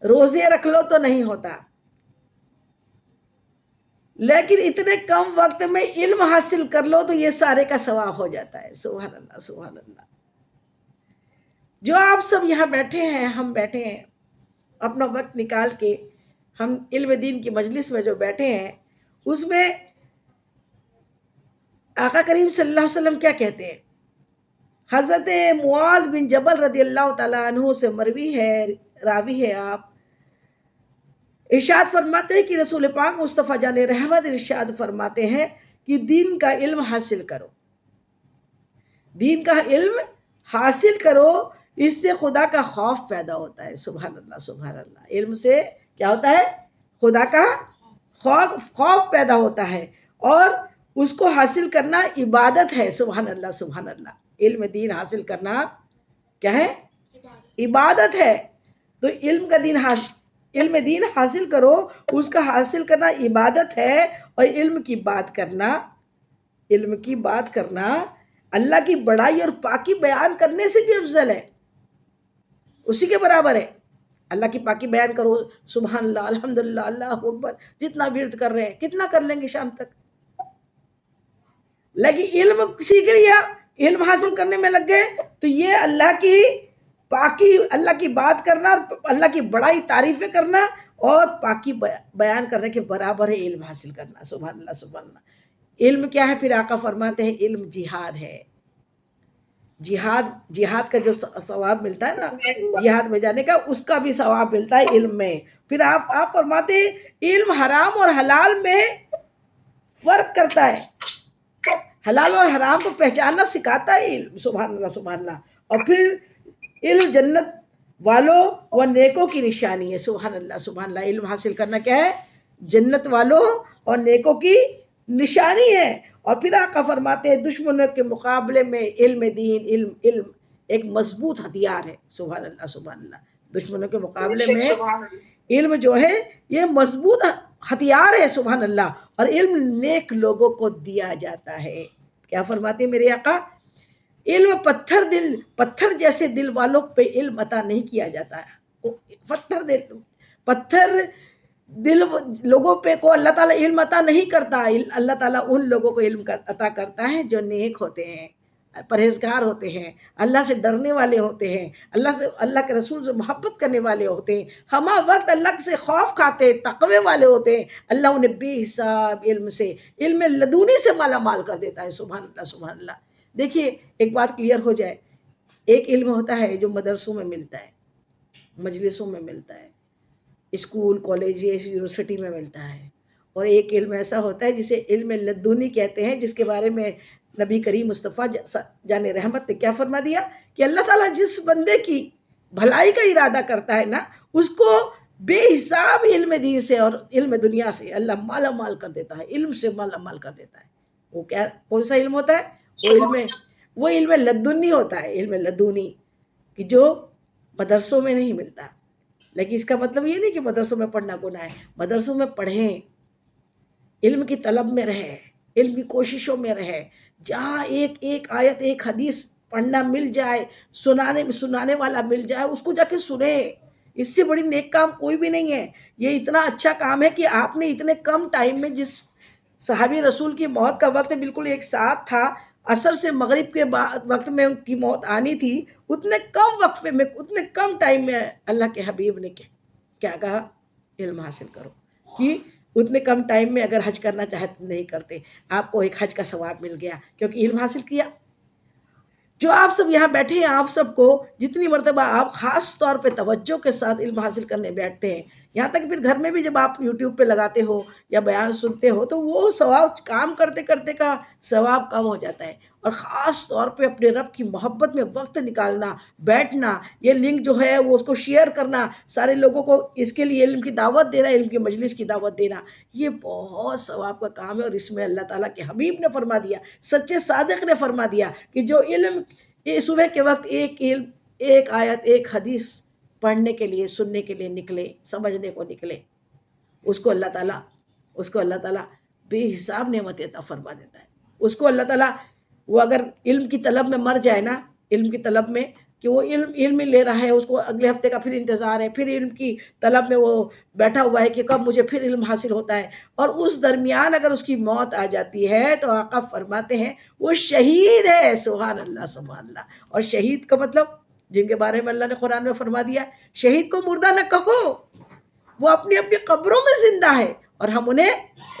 روزے رکھ لو تو نہیں ہوتا، لیکن اتنے کم وقت میں علم حاصل کر لو تو یہ سارے کا ثواب ہو جاتا ہے۔ سبحان اللہ سبحان اللہ۔ جو آپ سب یہاں بیٹھے ہیں، ہم بیٹھے ہیں، اپنا وقت نکال کے ہم علم دین کی مجلس میں جو بیٹھے ہیں، اس میں آقا کریم صلی اللہ علیہ وسلم کیا کہتے ہیں؟ حضرت معاذ بن جبل رضی اللہ تعالیٰ عنہ سے مروی ہے، راوی ہے آپ، ارشاد فرماتے ہیں کہ رسول پاک مصطفیٰ جان رحمت ارشاد فرماتے ہیں کہ دین کا علم حاصل کرو، دین کا علم حاصل کرو، اس سے خدا کا خوف پیدا ہوتا ہے۔ سبحان اللہ سبحان اللہ۔ علم سے کیا ہوتا ہے؟ خدا کا خوف پیدا ہوتا ہے، اور اس کو حاصل کرنا عبادت ہے۔ سبحان اللہ سبحان اللہ۔ علم دین حاصل کرنا کیا ہے؟ عبادت ہے۔ تو علم کا دین علم دین حاصل کرو، اس کا حاصل کرنا عبادت ہے، اور علم کی بات کرنا اللہ کی بڑائی اور پاکی بیان کرنے سے بھی افضل ہے، اسی کے برابر ہے۔ اللہ کی پاکی بیان کرو، سبحان اللہ، الحمدللہ، اللہ اکبر، جتنا ورد کر رہے ہیں کتنا کر لیں گے شام تک، لیکن علم سیکھ لیا، علم حاصل کرنے میں لگ گئے، تو یہ اللہ کی پاکی، اللہ کی بات کرنا اور اللہ کی بڑائی تعریفیں کرنا اور پاکی بیان کرنے کے برابر ہے علم حاصل کرنا۔ سبحان اللہ، سبحان اللہ۔ علم کیا ہے؟ پھر آقا فرماتے ہیں علم جہاد ہے۔ جہاد کا جو ثواب ملتا ہے نا، جہاد میں جانے کا، اس کا بھی ثواب ملتا ہے علم میں۔ پھر آپ فرماتے ہیں علم حرام اور حلال میں فرق کرتا ہے، حلال اور حرام کو پہچاننا سکھاتا ہے علم۔ سبحان اللہ، سبحان اللہ۔ اور پھر علم جنت والوں و نیکوں کی نشانی ہے۔ سبحان اللہ، سبحان اللہ۔ علم حاصل کرنا کیا ہے؟ جنت والوں اور نیکوں کی نشانی ہے۔ اور پھر آقا فرماتے ہیں دشمنوں کے مقابلے میں علم دین، علم ایک مضبوط ہتھیار ہے۔ سبحان اللہ، سبحان اللہ۔ دشمنوں کے مقابلے میں علم جو ہے یہ مضبوط ہتھیار ہے۔ سبحان اللہ۔ اور علم نیک لوگوں کو دیا جاتا ہے۔ کیا فرماتے ہیں میرے آقا؟ علم پتھر جیسے دل والوں پہ علم عطا نہیں کیا جاتا ہے۔ پتھر دل لوگوں پہ کو اللہ تعالیٰ علم عطا نہیں کرتا۔ اللہ تعالیٰ ان لوگوں کو علم عطا کرتا ہے جو نیک ہوتے ہیں، پرہیزگار ہوتے ہیں، اللہ سے ڈرنے والے ہوتے ہیں، اللہ کے رسول سے محبت کرنے والے ہوتے ہیں، ہمہ وقت اللہ سے خوف کھاتے ہیں، تقوی والے ہوتے ہیں۔ اللہ انہیں بے حساب علم لدونی سے مالا مال کر دیتا ہے۔ سبحان اللہ، سبحان اللہ۔ دیکھیے ایک بات کلیئر ہو جائے، ایک علم ہوتا ہے جو مدرسوں میں ملتا ہے، مجلسوں میں ملتا ہے، اسکول، کالج، یونیورسٹی میں ملتا ہے، اور ایک علم ایسا ہوتا ہے جسے علم لدنی کہتے ہیں، جس کے بارے میں نبی کریم مصطفیٰ جان رحمت نے کیا فرما دیا کہ اللہ تعالیٰ جس بندے کی بھلائی کا ارادہ کرتا ہے نا، اس کو بے حساب علم دین سے اور علم دنیا سے اللہ مالا مال کر دیتا ہے، علم سے مالا مال کر دیتا ہے۔ وہ کیا، کون سا علم ہوتا ہے؟ وہ علم لدنی ہوتا ہے، علم لدنی، کہ جو مدرسوں میں نہیں ملتا۔ لیکن اس کا مطلب یہ نہیں کہ مدرسوں میں پڑھنا گناہ ہے، مدرسوں میں پڑھیں، علم کی طلب میں رہے، علم کی کوششوں میں رہے، جہاں ایک آیت ایک حدیث پڑھنا مل جائے، سنانے والا مل جائے، اس کو جا کے سنیں۔ اس سے بڑی نیک کام کوئی بھی نہیں ہے۔ یہ اتنا اچھا کام ہے کہ آپ نے اتنے کم ٹائم میں، جس صحابی رسول کی موت کا وقت بالکل ایک ساتھ تھا، عصر سے مغرب کے وقت میں ان کی موت آنی تھی، اتنے کم وقفے میں، اتنے کم ٹائم میں اللہ کے حبیب نے کیا کہا؟ علم حاصل کرو۔ کہ اتنے کم ٹائم میں اگر حج کرنا چاہتے نہیں کرتے، آپ کو ایک حج کا ثواب مل گیا کیونکہ علم حاصل کیا۔ جو آپ سب یہاں بیٹھے ہیں، آپ سب کو جتنی مرتبہ آپ خاص طور پہ توجہ کے ساتھ علم حاصل کرنے بیٹھتے ہیں، یہاں تک پھر گھر میں بھی جب آپ یوٹیوب پہ لگاتے ہو یا بیان سنتے ہو، تو وہ ثواب کام کرتے کرتے کا ثواب کم ہو جاتا ہے۔ اور خاص طور پہ اپنے رب کی محبت میں وقت نکالنا، بیٹھنا، یہ لنک جو ہے وہ اس کو شیئر کرنا، سارے لوگوں کو اس کے لیے علم کی دعوت دینا، علم کی مجلس کی دعوت دینا، یہ بہت ثواب کا کام ہے۔ اور اس میں اللہ تعالیٰ کے حبیب نے فرما دیا، سچے صادق نے فرما دیا کہ جو علم صبح کے وقت ایک آیت ایک حدیث پڑھنے کے لیے، سننے کے لیے نکلے، سمجھنے کو نکلے، اس کو اللہ تعالیٰ بے حساب نعمت عطا فرما دیتا ہے۔ اس کو اللہ تعالیٰ، وہ اگر علم کی طلب میں مر جائے نا، علم کی طلب میں کہ وہ علم لے رہا ہے، اس کو اگلے ہفتے کا پھر انتظار ہے، پھر علم کی طلب میں وہ بیٹھا ہوا ہے کہ کب مجھے پھر علم حاصل ہوتا ہے، اور اس درمیان اگر اس کی موت آ جاتی ہے تو آقا فرماتے ہیں وہ شہید ہے۔ سبحان اللہ، سبحان اللہ۔ اور شہید کا مطلب، جن کے بارے میں اللہ نے قرآن میں فرما دیا، شہید کو مردہ نہ کہو، وہ اپنی اپنی قبروں میں زندہ ہے اور ہم انہیں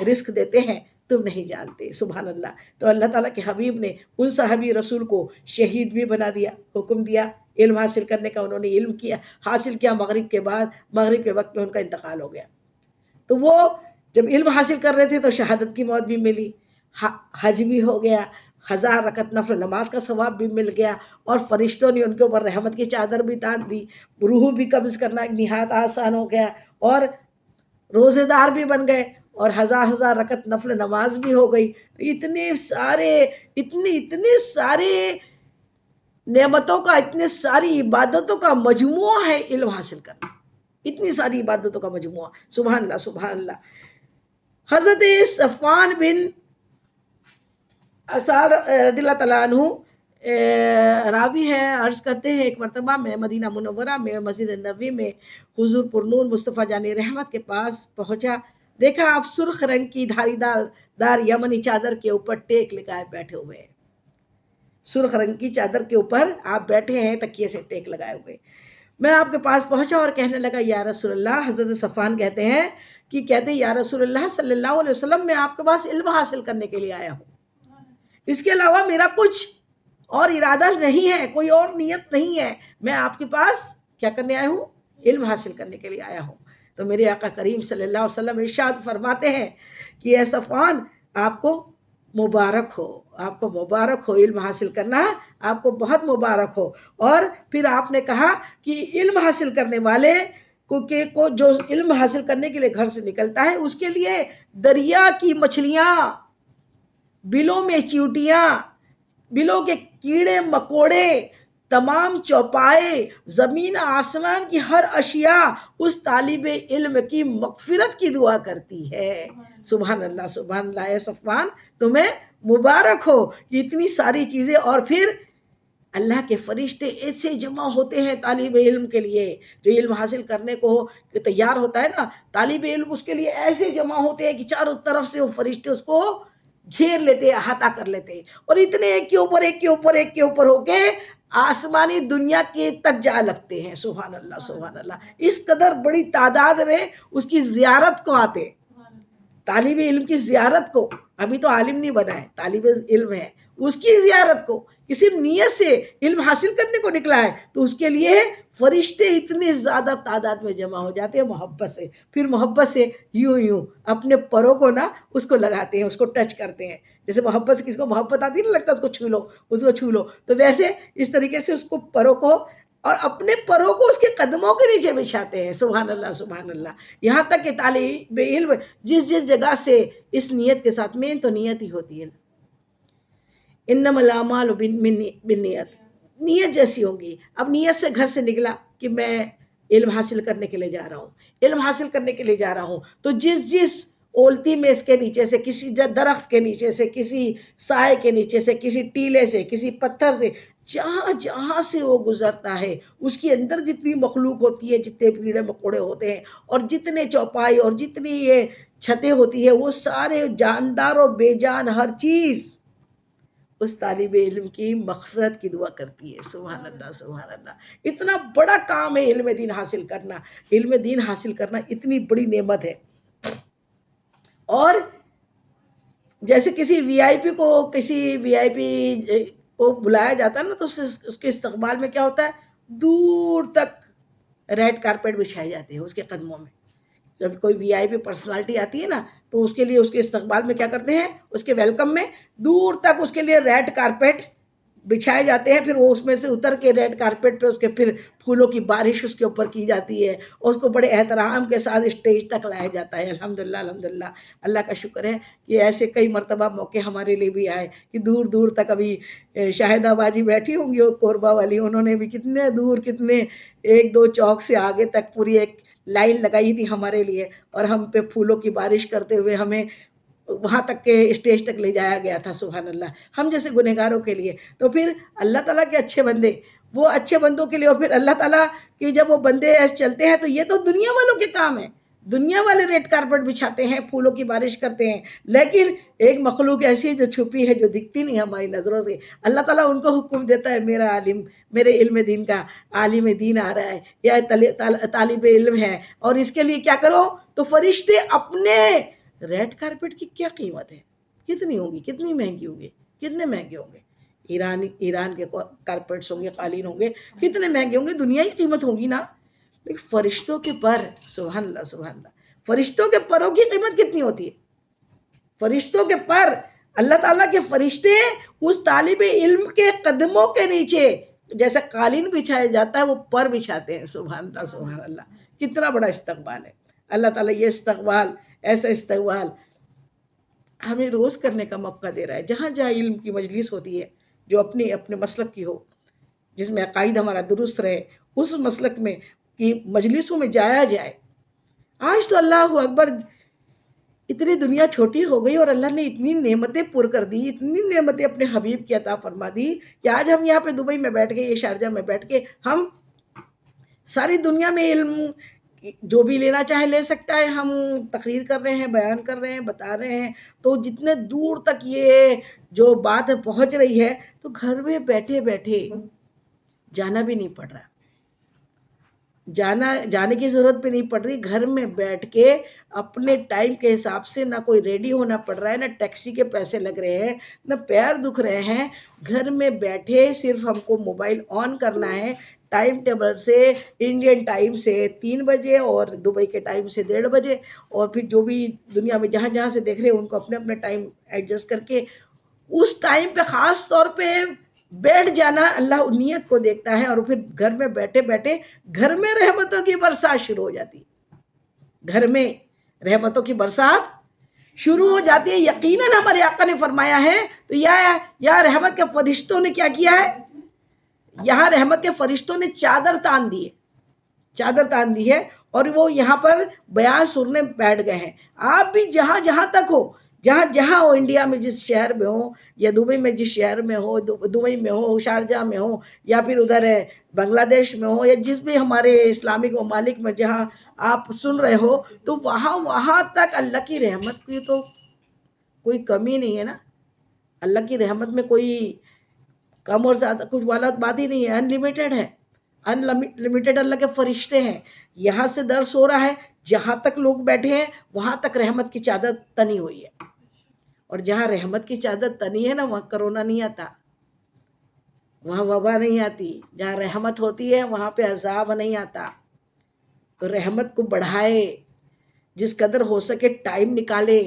رزق دیتے ہیں، تم نہیں جانتے۔ سبحان اللہ۔ تو اللہ تعالیٰ کے حبیب نے ان صحابی رسول کو شہید بھی بنا دیا، حکم دیا علم حاصل کرنے کا۔ انہوں نے علم حاصل کیا مغرب کے بعد، مغرب کے وقت میں ان کا انتقال ہو گیا۔ تو وہ جب علم حاصل کر رہے تھے تو شہادت کی موت بھی ملی، حج بھی ہو گیا، 1000 رکعت نفل نماز کا ثواب بھی مل گیا، اور فرشتوں نے ان کے اوپر رحمت کی چادر بھی تان دی، روح بھی قبض کرنا نہایت آسان ہو گیا، اور روزے دار بھی بن گئے، اور 1000 رکعت نفل نماز بھی ہو گئی۔ اتنے سارے نعمتوں کا، اتنے ساری عبادتوں کا مجموعہ ہے علم حاصل کرنا۔ اتنی ساری عبادتوں کا مجموعہ. سبحان اللہ سبحان اللہ. حضرت صفوان بن اسال رضی اللہ تعالیٰ عنہ راوی ہے، عرض کرتے ہیں ایک مرتبہ میں مدینہ منورہ میں مسجد نبوی میں حضور پرنور مصطفیٰ جان رحمت کے پاس پہنچا. دیکھا آپ سرخ رنگ کی دھاری دار یمنی چادر کے اوپر ٹیک لگائے بیٹھے ہوئے ہیں. سرخ رنگ کی چادر کے اوپر آپ بیٹھے ہیں تکیے سے ٹیک لگائے ہوئے. میں آپ کے پاس پہنچا اور کہنے لگا یا رسول اللہ. حضرت صفوان کہتے ہیں یا رسول اللہ صلی اللہ علیہ وسلم میں آپ کے پاس علم حاصل کرنے کے لیے آیا ہوں، اس کے علاوہ میرا کچھ اور ارادہ نہیں ہے، کوئی اور نیت نہیں ہے. میں آپ کے پاس کیا کرنے آیا ہوں؟ علم حاصل کرنے کے لیے آیا ہوں. تو میرے آقا کریم صلی اللہ علیہ وسلم ارشاد فرماتے ہیں کہ اے صفوان آپ کو مبارک ہو، آپ کو مبارک ہو، علم حاصل کرنا آپ کو بہت مبارک ہو. اور پھر آپ نے کہا کہ علم حاصل کرنے والے کو جو علم حاصل کرنے کے لیے گھر سے نکلتا ہے اس کے لیے دریا کی مچھلیاں، بلوں میں چیونٹیاں، بلوں کے کیڑے مکوڑے، تمام چوپائے، زمین آسمان کی ہر اشیاء اس طالب علم کی مغفرت کی دعا کرتی ہے. سبحان اللہ سبحان اللہ. اے صفوان تمہیں مبارک ہو کہ اتنی ساری چیزیں. اور پھر اللہ کے فرشتے ایسے جمع ہوتے ہیں طالب علم کے لیے، جو علم حاصل کرنے کو تیار ہوتا ہے نا طالب علم، اس کے لیے ایسے جمع ہوتے ہیں کہ چاروں طرف سے وہ فرشتے اس کو گھیر لیتے، احاطہ کر لیتے، اور اتنے ایک کے اوپر ایک کے اوپر ایک کے اوپر ہو کے آسمانی دنیا کے تک جا لگتے ہیں. سبحان اللہ سبحان اللہ. اس قدر بڑی تعداد میں اس کی زیارت کو آتے، طالب علم کی زیارت کو. ابھی تو عالم نہیں بنا ہے، طالب علم ہے، اس کی زیارت کو کسی نیت سے علم حاصل کرنے کو نکلا ہے تو اس کے لیے فرشتے اتنے زیادہ تعداد میں جمع ہو جاتے ہیں محبت سے. پھر محبت سے یوں اپنے پروں کو نا اس کو لگاتے ہیں، اس کو ٹچ کرتے ہیں. جیسے محبت سے کسی کو محبت آتی نہیں لگتا اس کو چھو لو، اس کو چھو لو، تو ویسے اس طریقے سے اس کو پروں کو اور اپنے پروں کو اس کے قدموں کے نیچے بچھاتے ہیں. سبحان اللہ سبحان اللہ. یہاں تک کہ طالب علم جس جگہ سے اس نیت کے ساتھ، مین تو نیت ہی ہوتی ہے نا، انما الاعمال بالنیت، نیت جیسی ہوگی. اب نیت سے گھر سے نکلا کہ میں علم حاصل کرنے کے لیے جا رہا ہوں، علم حاصل کرنے کے لیے جا رہا ہوں، تو جس اولتی میں اس کے نیچے سے، کسی درخت کے نیچے سے، کسی سائے کے نیچے سے، کسی ٹیلے سے، کسی پتھر سے، جہاں سے وہ گزرتا ہے اس کے اندر جتنی مخلوق ہوتی ہے، جتنے کیڑے مکوڑے ہوتے ہیں اور جتنے چوپائی اور جتنی یہ چھتیں ہوتی ہے، وہ سارے جاندار اور بے جان ہر چیز اس طالب علم کی مغفرت کی دعا کرتی ہے. سبحان اللہ سبحان اللہ. اتنا بڑا کام ہے علم دین حاصل کرنا. علم دین حاصل کرنا اتنی بڑی نعمت ہے. اور جیسے کسی وی آئی پی کو بلایا جاتا ہے نا، تو اس کے استقبال میں کیا ہوتا ہے، دور تک ریڈ کارپیٹ بچھائے جاتے ہیں اس کے قدموں میں. جب کوئی وی آئی پی پرسنالٹی آتی ہے نا تو اس کے لیے اس کے استقبال میں کیا کرتے ہیں، اس کے ویلکم میں دور تک اس کے لیے ریڈ کارپیٹ بچھائے جاتے ہیں. پھر وہ اس میں سے اتر کے ریڈ کارپیٹ پہ اس کے پھر پھولوں کی بارش اس کے اوپر کی جاتی ہے اور اس کو بڑے احترام کے ساتھ اسٹیج تک لایا جاتا ہے. الحمدللہ الحمدللہ. اللہ کا شکر ہے کہ ایسے کئی مرتبہ موقع ہمارے لیے بھی آئے کہ دور دور تک. ابھی شاہدہ باجی بیٹھی ہوں گی وہ کوربا والی، انہوں نے بھی کتنے دور، کتنے ایک دو چوک سے آگے تک پوری ایک لائن لگائی تھی ہمارے لیے، اور ہم پہ پھولوں کی بارش کرتے ہوئے ہمیں وہاں تک کے اسٹیج تک لے جایا گیا تھا. سبحان اللہ. ہم جیسے گنہگاروں کے لیے. تو پھر اللہ تعالیٰ کے اچھے بندے، وہ اچھے بندوں کے لیے، اور پھر اللہ تعالیٰ کے جب وہ بندے ایسے چلتے ہیں تو یہ تو دنیا والوں کے کام ہے. دنیا والے ریڈ کارپٹ بچھاتے ہیں، پھولوں کی بارش کرتے ہیں، لیکن ایک مخلوق ایسی ہے جو چھپی ہے، جو دکھتی نہیں ہماری نظروں سے. اللہ تعالیٰ ان کو حکم دیتا ہے، میرا عالم، میرے علم دین کا عالم دین آ رہا ہے یا طالب علم ہے، اور اس کے لیے کیا کرو. تو فرشتے اپنے ریڈ کارپٹ کی کیا قیمت ہے، کتنی ہوگی، کتنی مہنگی ہوگی، کتنے مہنگے ہوں گے. ایران کے کارپیٹس ہوں گے، قالین ہوں گے، کتنے مہنگے ہوں گے، دنیا کی قیمت ہوگی نا. لیکن فرشتوں کے پر، سبحان اللہ سبحان اللہ، فرشتوں کے پروں کی قیمت کتنی ہوتی ہے. فرشتوں کے پر، اللہ تعالیٰ کے فرشتے اس طالب علم کے قدموں کے نیچے جیسے قالین بچھایا جاتا ہے وہ پر بچھاتے ہیں. سبحان اللہ سبحان اللہ. کتنا بڑا استقبال ہے. اللہ تعالیٰ یہ استقبال، ایسا استقبال ہمیں روز کرنے کا موقع دے رہا ہے. جہاں جہاں علم کی مجلس ہوتی ہے، جو اپنے مسلک کی ہو، جس میں عقائد ہمارا درست رہے، اس مسلک میں کی مجلسوں میں جایا جائے. آج تو اللہ اکبر اتنی دنیا چھوٹی ہو گئی اور اللہ نے اتنی نعمتیں پر کر دی، اتنی نعمتیں اپنے حبیب کی عطا فرما دی کہ آج ہم یہاں پہ دبئی میں بیٹھ کے، یہ شارجہ میں بیٹھ کے ہم ساری دنیا میں علم جو بھی لینا چاہے لے سکتا ہے. ہم تقریر کر رہے ہیں، بیان کر رہے ہیں، بتا رہے ہیں، تو جتنے دور تک یہ جو بات پہنچ رہی ہے تو گھر میں بیٹھے بیٹھے جانا بھی نہیں پڑ رہا، جانے کی ضرورت بھی نہیں پڑ رہی. گھر میں بیٹھ کے اپنے ٹائم کے حساب سے نہ کوئی ریڈی ہونا پڑ رہا ہے، نہ ٹیکسی کے پیسے لگ رہے ہیں، نہ پیر دکھ رہے ہیں. گھر میں بیٹھے صرف ہم کو موبائل آن کرنا ہے، ٹائم ٹیبل سے انڈین ٹائم سے 3 بجے اور دبئی کے ٹائم سے 1:30 بجے، اور پھر جو بھی دنیا میں جہاں جہاں سے دیکھ رہے ہیں ان کو اپنے اپنے ٹائم ایڈجسٹ کر کے اس ٹائم پہ خاص طور پہ بیٹھ جانا. اللہ نیت کو دیکھتا ہے، اور پھر گھر میں بیٹھے بیٹھے گھر میں رحمتوں کی برسات شروع ہو جاتی، گھر میں رحمتوں کی برسات شروع ہو جاتی ہے. یقیناً ہمارے آقا نے فرمایا ہے تو یا رحمت کے فرشتوں نے کیا کیا ہے، یہاں رحمت کے فرشتوں نے چادر تان دی ہے اور وہ یہاں پر بیان سننے بیٹھ گئے ہیں. آپ بھی جہاں جہاں تک ہو، جہاں ہو، انڈیا میں جس شہر میں ہو یا دبئی میں جس شہر میں ہو، دبئی میں ہو، شارجہ میں ہو، یا پھر ادھر بنگلہ دیش میں ہو، یا جس بھی ہمارے اسلامک ممالک میں جہاں آپ سن رہے ہو، تو وہاں تک اللہ کی رحمت کی تو کوئی کمی نہیں ہے نا. اللہ کی رحمت میں کوئی کم اور زیادہ کچھ والا بات ہی نہیں ہے، انلیمیٹڈ ہے، انلمیٹڈ اللہ کے فرشتے ہیں. یہاں سے درس ہو رہا ہے، جہاں تک لوگ بیٹھے ہیں وہاں تک رحمت کی چادر تنی ہوئی ہے. اور جہاں رحمت کی چادر تنی ہے نا، وہاں کرونا نہیں آتا، وہاں وبا نہیں آتی. جہاں رحمت ہوتی ہے وہاں پہ عذاب نہیں آتا. تو رحمت کو بڑھائے، جس قدر ہو سکے ٹائم نکالیں،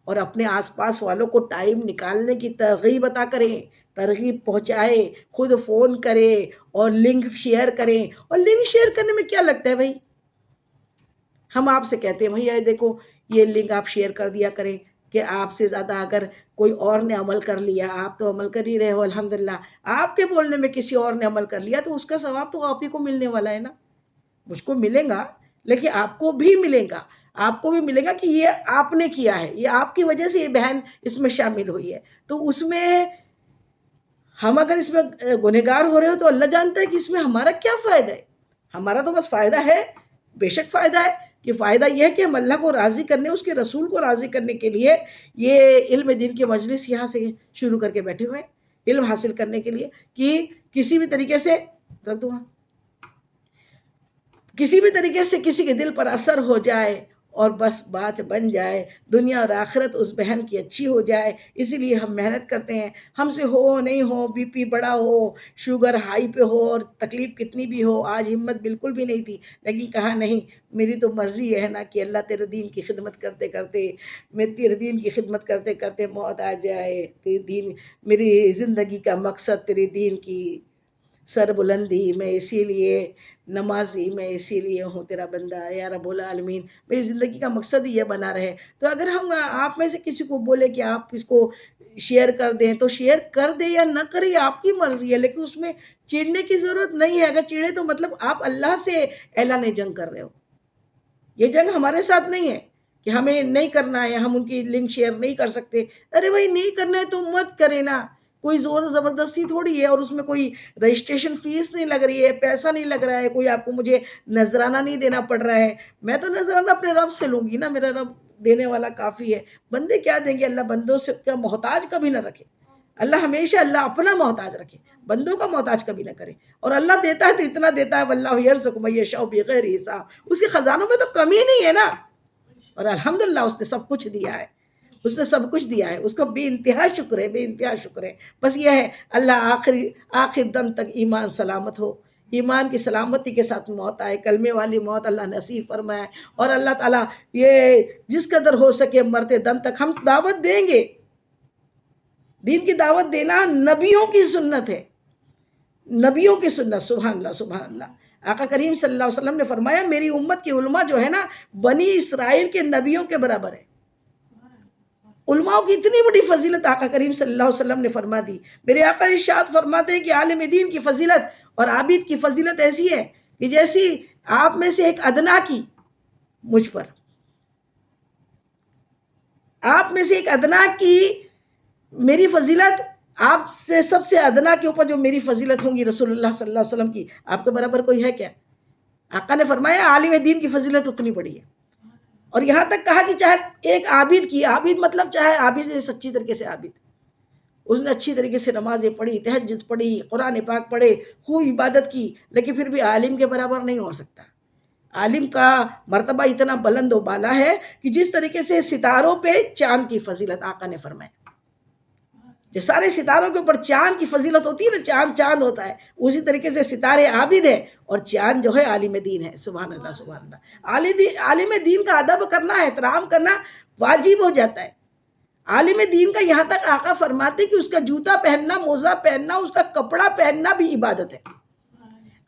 اور اپنے آس پاس والوں کو ٹائم نکالنے کی ترغیب عطا کریں، ترغیب پہنچائے، خود فون کرے اور لنک شیئر کریں. اور لنک شیئر کرنے میں کیا لگتا ہے بھائی، ہم آپ سے کہتے ہیں بھائی یہ دیکھو یہ لنک آپ شیئر کر دیا کریں، کہ آپ سے زیادہ اگر کوئی اور نے عمل کر لیا، آپ تو عمل کر ہی رہے ہو الحمدللہ، آپ کے بولنے میں کسی اور نے عمل کر لیا تو اس کا ثواب تو آپ ہی کو ملنے والا ہے نا. مجھ کو ملے گا لیکن آپ کو بھی ملے گا، آپ کو بھی ملے گا کہ یہ آپ نے کیا ہے، یہ آپ کی وجہ سے یہ بہن اس میں شامل ہوئی ہے. تو اس میں ہم اگر اس میں گنہگار ہو رہے ہو تو اللہ جانتا ہے کہ اس میں ہمارا کیا فائدہ ہے. ہمارا تو بس فائدہ ہے، بے شک فائدہ ہے، کہ فائدہ یہ ہے کہ ہم اللہ کو راضی کرنے، اس کے رسول کو راضی کرنے کے لیے یہ علم دین کی مجلس یہاں سے شروع کر کے بیٹھے ہوئے ہیں، علم حاصل کرنے کے لیے، کہ کسی بھی طریقے سے رکھ دوں، کسی بھی طریقے سے کسی کے دل پر اثر ہو جائے اور بس بات بن جائے، دنیا اور آخرت اس بہن کی اچھی ہو جائے. اسی لیے ہم محنت کرتے ہیں. ہم سے ہو نہیں ہو، بی پی بڑا ہو، شوگر ہائی پہ ہو، اور تکلیف کتنی بھی ہو، آج ہمت بالکل بھی نہیں تھی لیکن کہا نہیں، میری تو مرضی ہے نا کہ اللہ تیرے دین کی خدمت کرتے کرتے، میں تیرے دین کی خدمت کرتے کرتے موت آ جائے. تیرے دین، میری زندگی کا مقصد تیرے دین کی سر بلندی، میں اسی لیے نمازی، میں اسی لیے ہوں تیرا بندہ یا رب العالمین، میری زندگی کا مقصد ہی یہ بنا رہے. تو اگر ہم آپ میں سے کسی کو بولے کہ آپ اس کو شیئر کر دیں تو شیئر کر دیں یا نہ کریں، یہ آپ کی مرضی ہے، لیکن اس میں چڑھنے کی ضرورت نہیں ہے. اگر چڑھے تو مطلب آپ اللہ سے اعلان جنگ کر رہے ہو. یہ جنگ ہمارے ساتھ نہیں ہے کہ ہمیں نہیں کرنا ہے، ہم ان کی لنک شیئر نہیں کر سکتے. ارے بھائی نہیں کرنا ہے تو مت کرے نا، کوئی زور زبردستی تھوڑی ہے، اور اس میں کوئی رجسٹریشن فیس نہیں لگ رہی ہے، پیسہ نہیں لگ رہا ہے، کوئی آپ کو مجھے نذرانہ نہیں دینا پڑ رہا ہے. میں تو نذرانہ اپنے رب سے لوں گی نا، میرا رب دینے والا کافی ہے. بندے کیا دیں گے؟ اللہ بندوں سے کا محتاج کبھی نہ رکھے. اللہ ہمیشہ اللہ اپنا محتاج رکھے، بندوں کا محتاج کبھی نہ کرے. اور اللہ دیتا ہے تو اتنا دیتا ہے، واللہ یرزق من یشاء بغیر حساب. اس کے خزانوں میں تو کمی نہیں ہے نا، اور الحمدللہ اس نے سب کچھ دیا ہے، اس نے سب کچھ دیا ہے، اس کو بے انتہا شکر ہے، بے انتہا شکر ہے. بس یہ ہے اللہ آخر دم تک ایمان سلامت ہو، ایمان کی سلامتی کے ساتھ موت آئے، کلمے والی موت اللہ نصیب فرمائے. اور اللہ تعالیٰ یہ جس قدر ہو سکے مرتے دم تک ہم دعوت دیں گے. دین کی دعوت دینا نبیوں کی سنت ہے، نبیوں کی سنت. سبحان اللہ سبحان اللہ. آقا کریم صلی اللہ علیہ وسلم نے فرمایا میری امت کی علماء جو ہے نا بنی اسرائیل کے نبیوں کے برابر ہے. علماء کی اتنی بڑی فضیلت آقا کریم صلی اللہ علیہ وسلم نے فرما دی. میرے آقا ارشاد فرماتے ہیں کہ عالم دین کی فضیلت اور عابد کی فضیلت ایسی ہے کہ جیسی آپ میں سے ایک ادنا کی مجھ پر، آپ میں سے ایک ادنا کی میری فضیلت، آپ سے سب سے ادنا کے اوپر جو میری فضیلت ہوں گی رسول اللہ صلی اللہ علیہ وسلم کی، آپ کے برابر کوئی ہے کیا؟ آقا نے فرمایا عالم دین کی فضیلت اتنی بڑی ہے. اور یہاں تک کہا کہ چاہے ایک عابد کی، عابد مطلب چاہے عابد سے سچی طریقے سے عابد، اس نے اچھی طریقے سے نمازیں پڑھی، تہجد پڑھی، قرآن پاک پڑھے، خوب عبادت کی، لیکن پھر بھی عالم کے برابر نہیں ہو سکتا. عالم کا مرتبہ اتنا بلند و بالا ہے کہ جس طریقے سے ستاروں پہ چاند کی فضیلت آقا نے فرمائی، جو سارے ستاروں کے اوپر چاند کی فضیلت ہوتی ہے نا، چاند چاند ہوتا ہے، اسی طریقے سے ستارے عابد ہے اور چاند جو ہے عالم دین ہے. سبحان اللہ سبحان اللہ. عالم دین کا ادب کرنا، احترام کرنا واجب ہو جاتا ہے. عالم دین کا یہاں تک آقا فرماتے کہ اس کا جوتا پہننا، موزہ پہننا، اس کا کپڑا پہننا بھی عبادت ہے.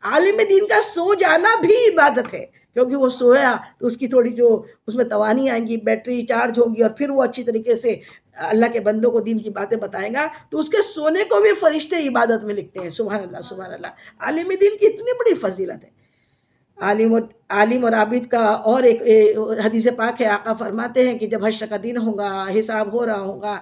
عالم دین کا سو جانا بھی عبادت ہے، کیونکہ وہ سویا تو اس کی تھوڑی جو اس میں توانائی آئیں گی، بیٹری چارج ہوگی، اور پھر وہ اچھی طریقے سے اللہ کے بندوں کو دین کی باتیں بتائیں گا. تو اس کے سونے کو بھی فرشتے عبادت میں لکھتے ہیں. سبحان اللہ سبحان اللہ. عالم دین کی اتنی بڑی فضیلت ہے. عالم اور عابد کا اور ایک حدیث پاک ہے، آقا فرماتے ہیں کہ جب حشر کا دن ہوگا، حساب ہو رہا ہوگا،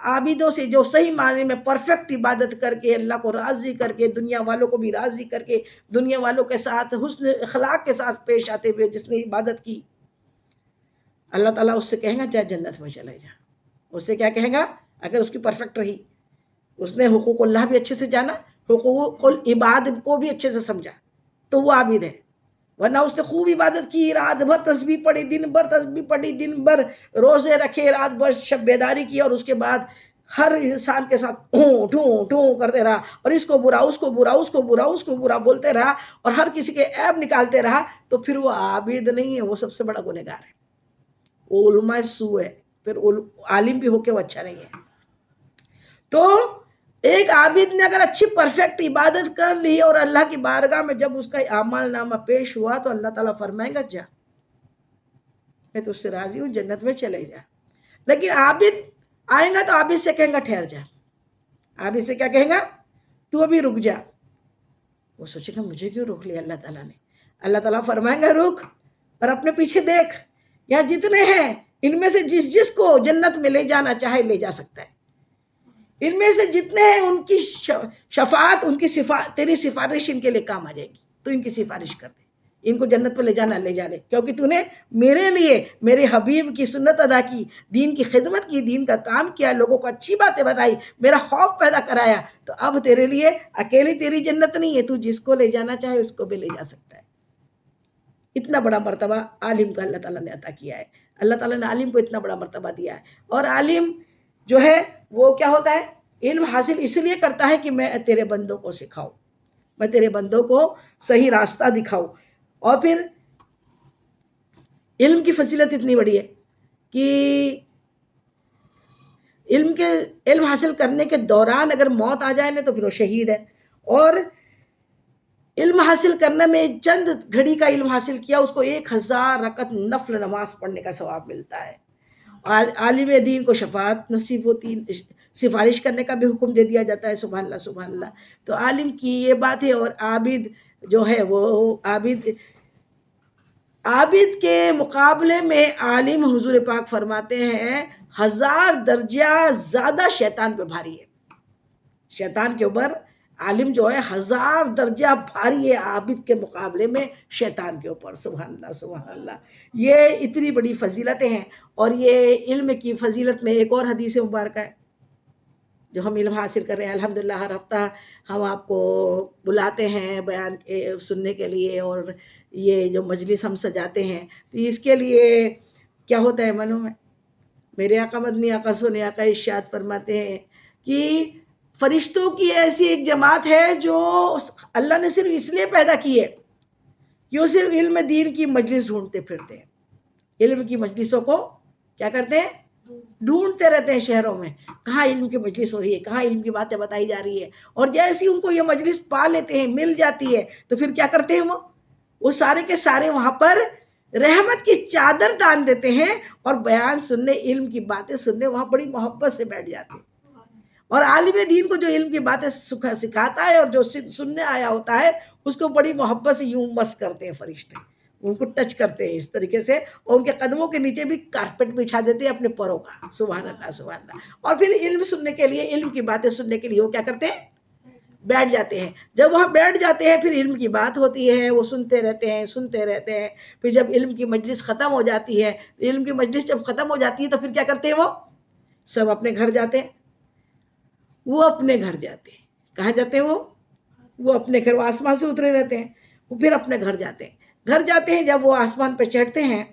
عابدوں سے جو صحیح معنی میں پرفیکٹ عبادت کر کے، اللہ کو راضی کر کے، دنیا والوں کو بھی راضی کر کے، دنیا والوں کے ساتھ حسن اخلاق کے ساتھ پیش آتے ہوئے جس نے عبادت کی، اللہ تعالیٰ اس سے کہیں گا جا جنت میں چلے جا. اس سے کیا کہیں گا؟ اگر اس کی پرفیکٹ رہی، اس نے حقوق اللہ بھی اچھے سے جانا، حقوق العباد کو بھی اچھے سے سمجھا، تو وہ عابد ہے. ورنہ اس نے خوب عبادت کی، رات بھر تسبیح پڑھی، دن بھر تسبیح پڑھی، دن بھر روزے رکھے، رات بھر شب بیداری کی، اور اس کے بعد ہر انسان کے ساتھ ٹھوں ٹھوں ٹھوں کرتے رہا، اور اس کو برا، اس کو برا، اس کو برا، اس کو برا بولتے رہا، اور ہر کسی کے عیب نکالتے رہا، تو پھر وہ عابد نہیں ہے، وہ سب سے بڑا گنہگار ہے، وہ علماء سو ہے. پھر عالم بھی ہو کے وہ اچھا نہیں ہے. تو ایک عابد نے اگر اچھی پرفیکٹ عبادت کر لی اور اللہ کی بارگاہ میں جب اس کا اعمال نامہ پیش ہوا، تو اللہ تعالیٰ فرمائے گا جا، میں تو اس سے راضی ہوں، جنت میں چلے جا. لیکن عابد آئیں گا تو عابد سے کہیں گا ٹھہر جا. عابد سے کیا کہیں گا؟ تو ابھی رک جا. وہ سوچے گا مجھے کیوں روک لیا اللہ تعالیٰ نے؟ اللہ تعالیٰ فرمائیں گا رک اور اپنے پیچھے دیکھ، یہاں جتنے ہیں ان میں سے جس جس کو جنت میں لے جانا چاہے لے جا سکتا ہے. ان میں سے جتنے ہیں ان کی شفاعت، ان کی تیری سفارش ان کے لیے کام آ جائے گی. تو ان کی سفارش کر دے، ان کو جنت پہ لے جانا لے جا لے، کیونکہ تو نے میرے لیے میرے حبیب کی سنت ادا کی، دین کی خدمت کی، دین کا کام کیا، لوگوں کو اچھی باتیں بتائی، میرا خوف پیدا کرایا. تو اب تیرے لیے اکیلی تیری جنت نہیں ہے، تو جس کو لے جانا چاہے اس کو بھی لے جا سکتا ہے. اتنا بڑا مرتبہ عالم کا اللہ تعالیٰ نے عطا کیا ہے. اللہ تعالیٰ نے عالم کو اتنا بڑا مرتبہ دیا ہے. اور عالم جو ہے وہ کیا ہوتا ہے؟ علم حاصل اس لیے کرتا ہے کہ میں تیرے بندوں کو سکھاؤں، میں تیرے بندوں کو صحیح راستہ دکھاؤں. اور پھر علم کی فضیلت اتنی بڑی ہے کہ علم حاصل کرنے کے دوران اگر موت آ جائے نا تو پھر وہ شہید ہے. اور علم حاصل کرنے میں چند گھڑی کا علم حاصل کیا، اس کو 1000 رکعت نفل نماز پڑھنے کا ثواب ملتا ہے. عالم دین کو شفاعت نصیب ہوتی، سفارش کرنے کا بھی حکم دے دیا جاتا ہے. سبحان اللہ سبحان اللہ. تو عالم کی یہ بات ہے. اور عابد جو ہے وہ عابد کے مقابلے میں عالم حضور پاک فرماتے ہیں 1000 درجہ زیادہ شیطان پہ بھاری ہے. شیطان کے اوپر عالم جو ہے 1000 درجہ بھاری ہے عابد کے مقابلے میں شیطان کے اوپر. سبحان اللہ سبحان اللہ. یہ اتنی بڑی فضیلتیں ہیں. اور یہ علم کی فضیلت میں ایک اور حدیث مبارکہ ہے جو ہم علم حاصل کر رہے ہیں. الحمدللہ ہر ہفتہ ہم آپ کو بلاتے ہیں بیان سننے کے لیے، اور یہ جو مجلس ہم سجاتے ہیں تو اس کے لیے کیا ہوتا ہے معلوم ہے؟ میرے آقا مدنی آقا سونے آقا ارشاد فرماتے ہیں کہ فرشتوں کی ایسی ایک جماعت ہے جو اللہ نے صرف اس لیے پیدا کی ہے کہ وہ صرف علم دین کی مجلس ڈھونڈتے پھرتے ہیں. علم کی مجلسوں کو کیا کرتے ہیں؟ ڈھونڈتے رہتے ہیں شہروں میں، کہاں علم کی مجلس ہو رہی ہے، کہاں علم کی باتیں بتائی جا رہی ہے. اور جیسی ان کو یہ مجلس پا لیتے ہیں، مل جاتی ہے، تو پھر کیا کرتے ہیں وہ سارے کے سارے وہاں پر رحمت کی چادر تان دیتے ہیں، اور بیان سننے، علم کی باتیں سننے وہاں بڑی محبت سے بیٹھ جاتے ہیں. اور عالم دین کو جو علم کی باتیں سکھاتا ہے اور جو سننے آیا ہوتا ہے اس کو بڑی محبت سے یوں مس کرتے ہیں فرشتے، ان کو ٹچ کرتے ہیں اس طریقے سے، اور ان کے قدموں کے نیچے بھی کارپیٹ بچھا دیتے ہیں اپنے پروں کا. سبحان اللہ سبحان اللہ. اور پھر علم سننے کے لیے، علم کی باتیں سننے کے لیے وہ کیا کرتے ہیں؟ بیٹھ جاتے ہیں. جب وہاں بیٹھ جاتے ہیں پھر علم کی بات ہوتی ہے، وہ سنتے رہتے ہیں سنتے رہتے ہیں. پھر جب علم کی مجلس ختم ہو جاتی ہے، علم کی مجلس جب ختم ہو جاتی ہے تو پھر کیا کرتے ہیں؟ وہ سب اپنے گھر جاتے ہیں. وہ اپنے گھر جاتے ہیں. کہاں جاتے ہیں وہ اپنے گھر. وہ آسمان سے اترے رہتے ہیں، وہ پھر اپنے گھر جاتے ہیں. گھر جاتے ہیں جب وہ آسمان پہ چڑھتے ہیں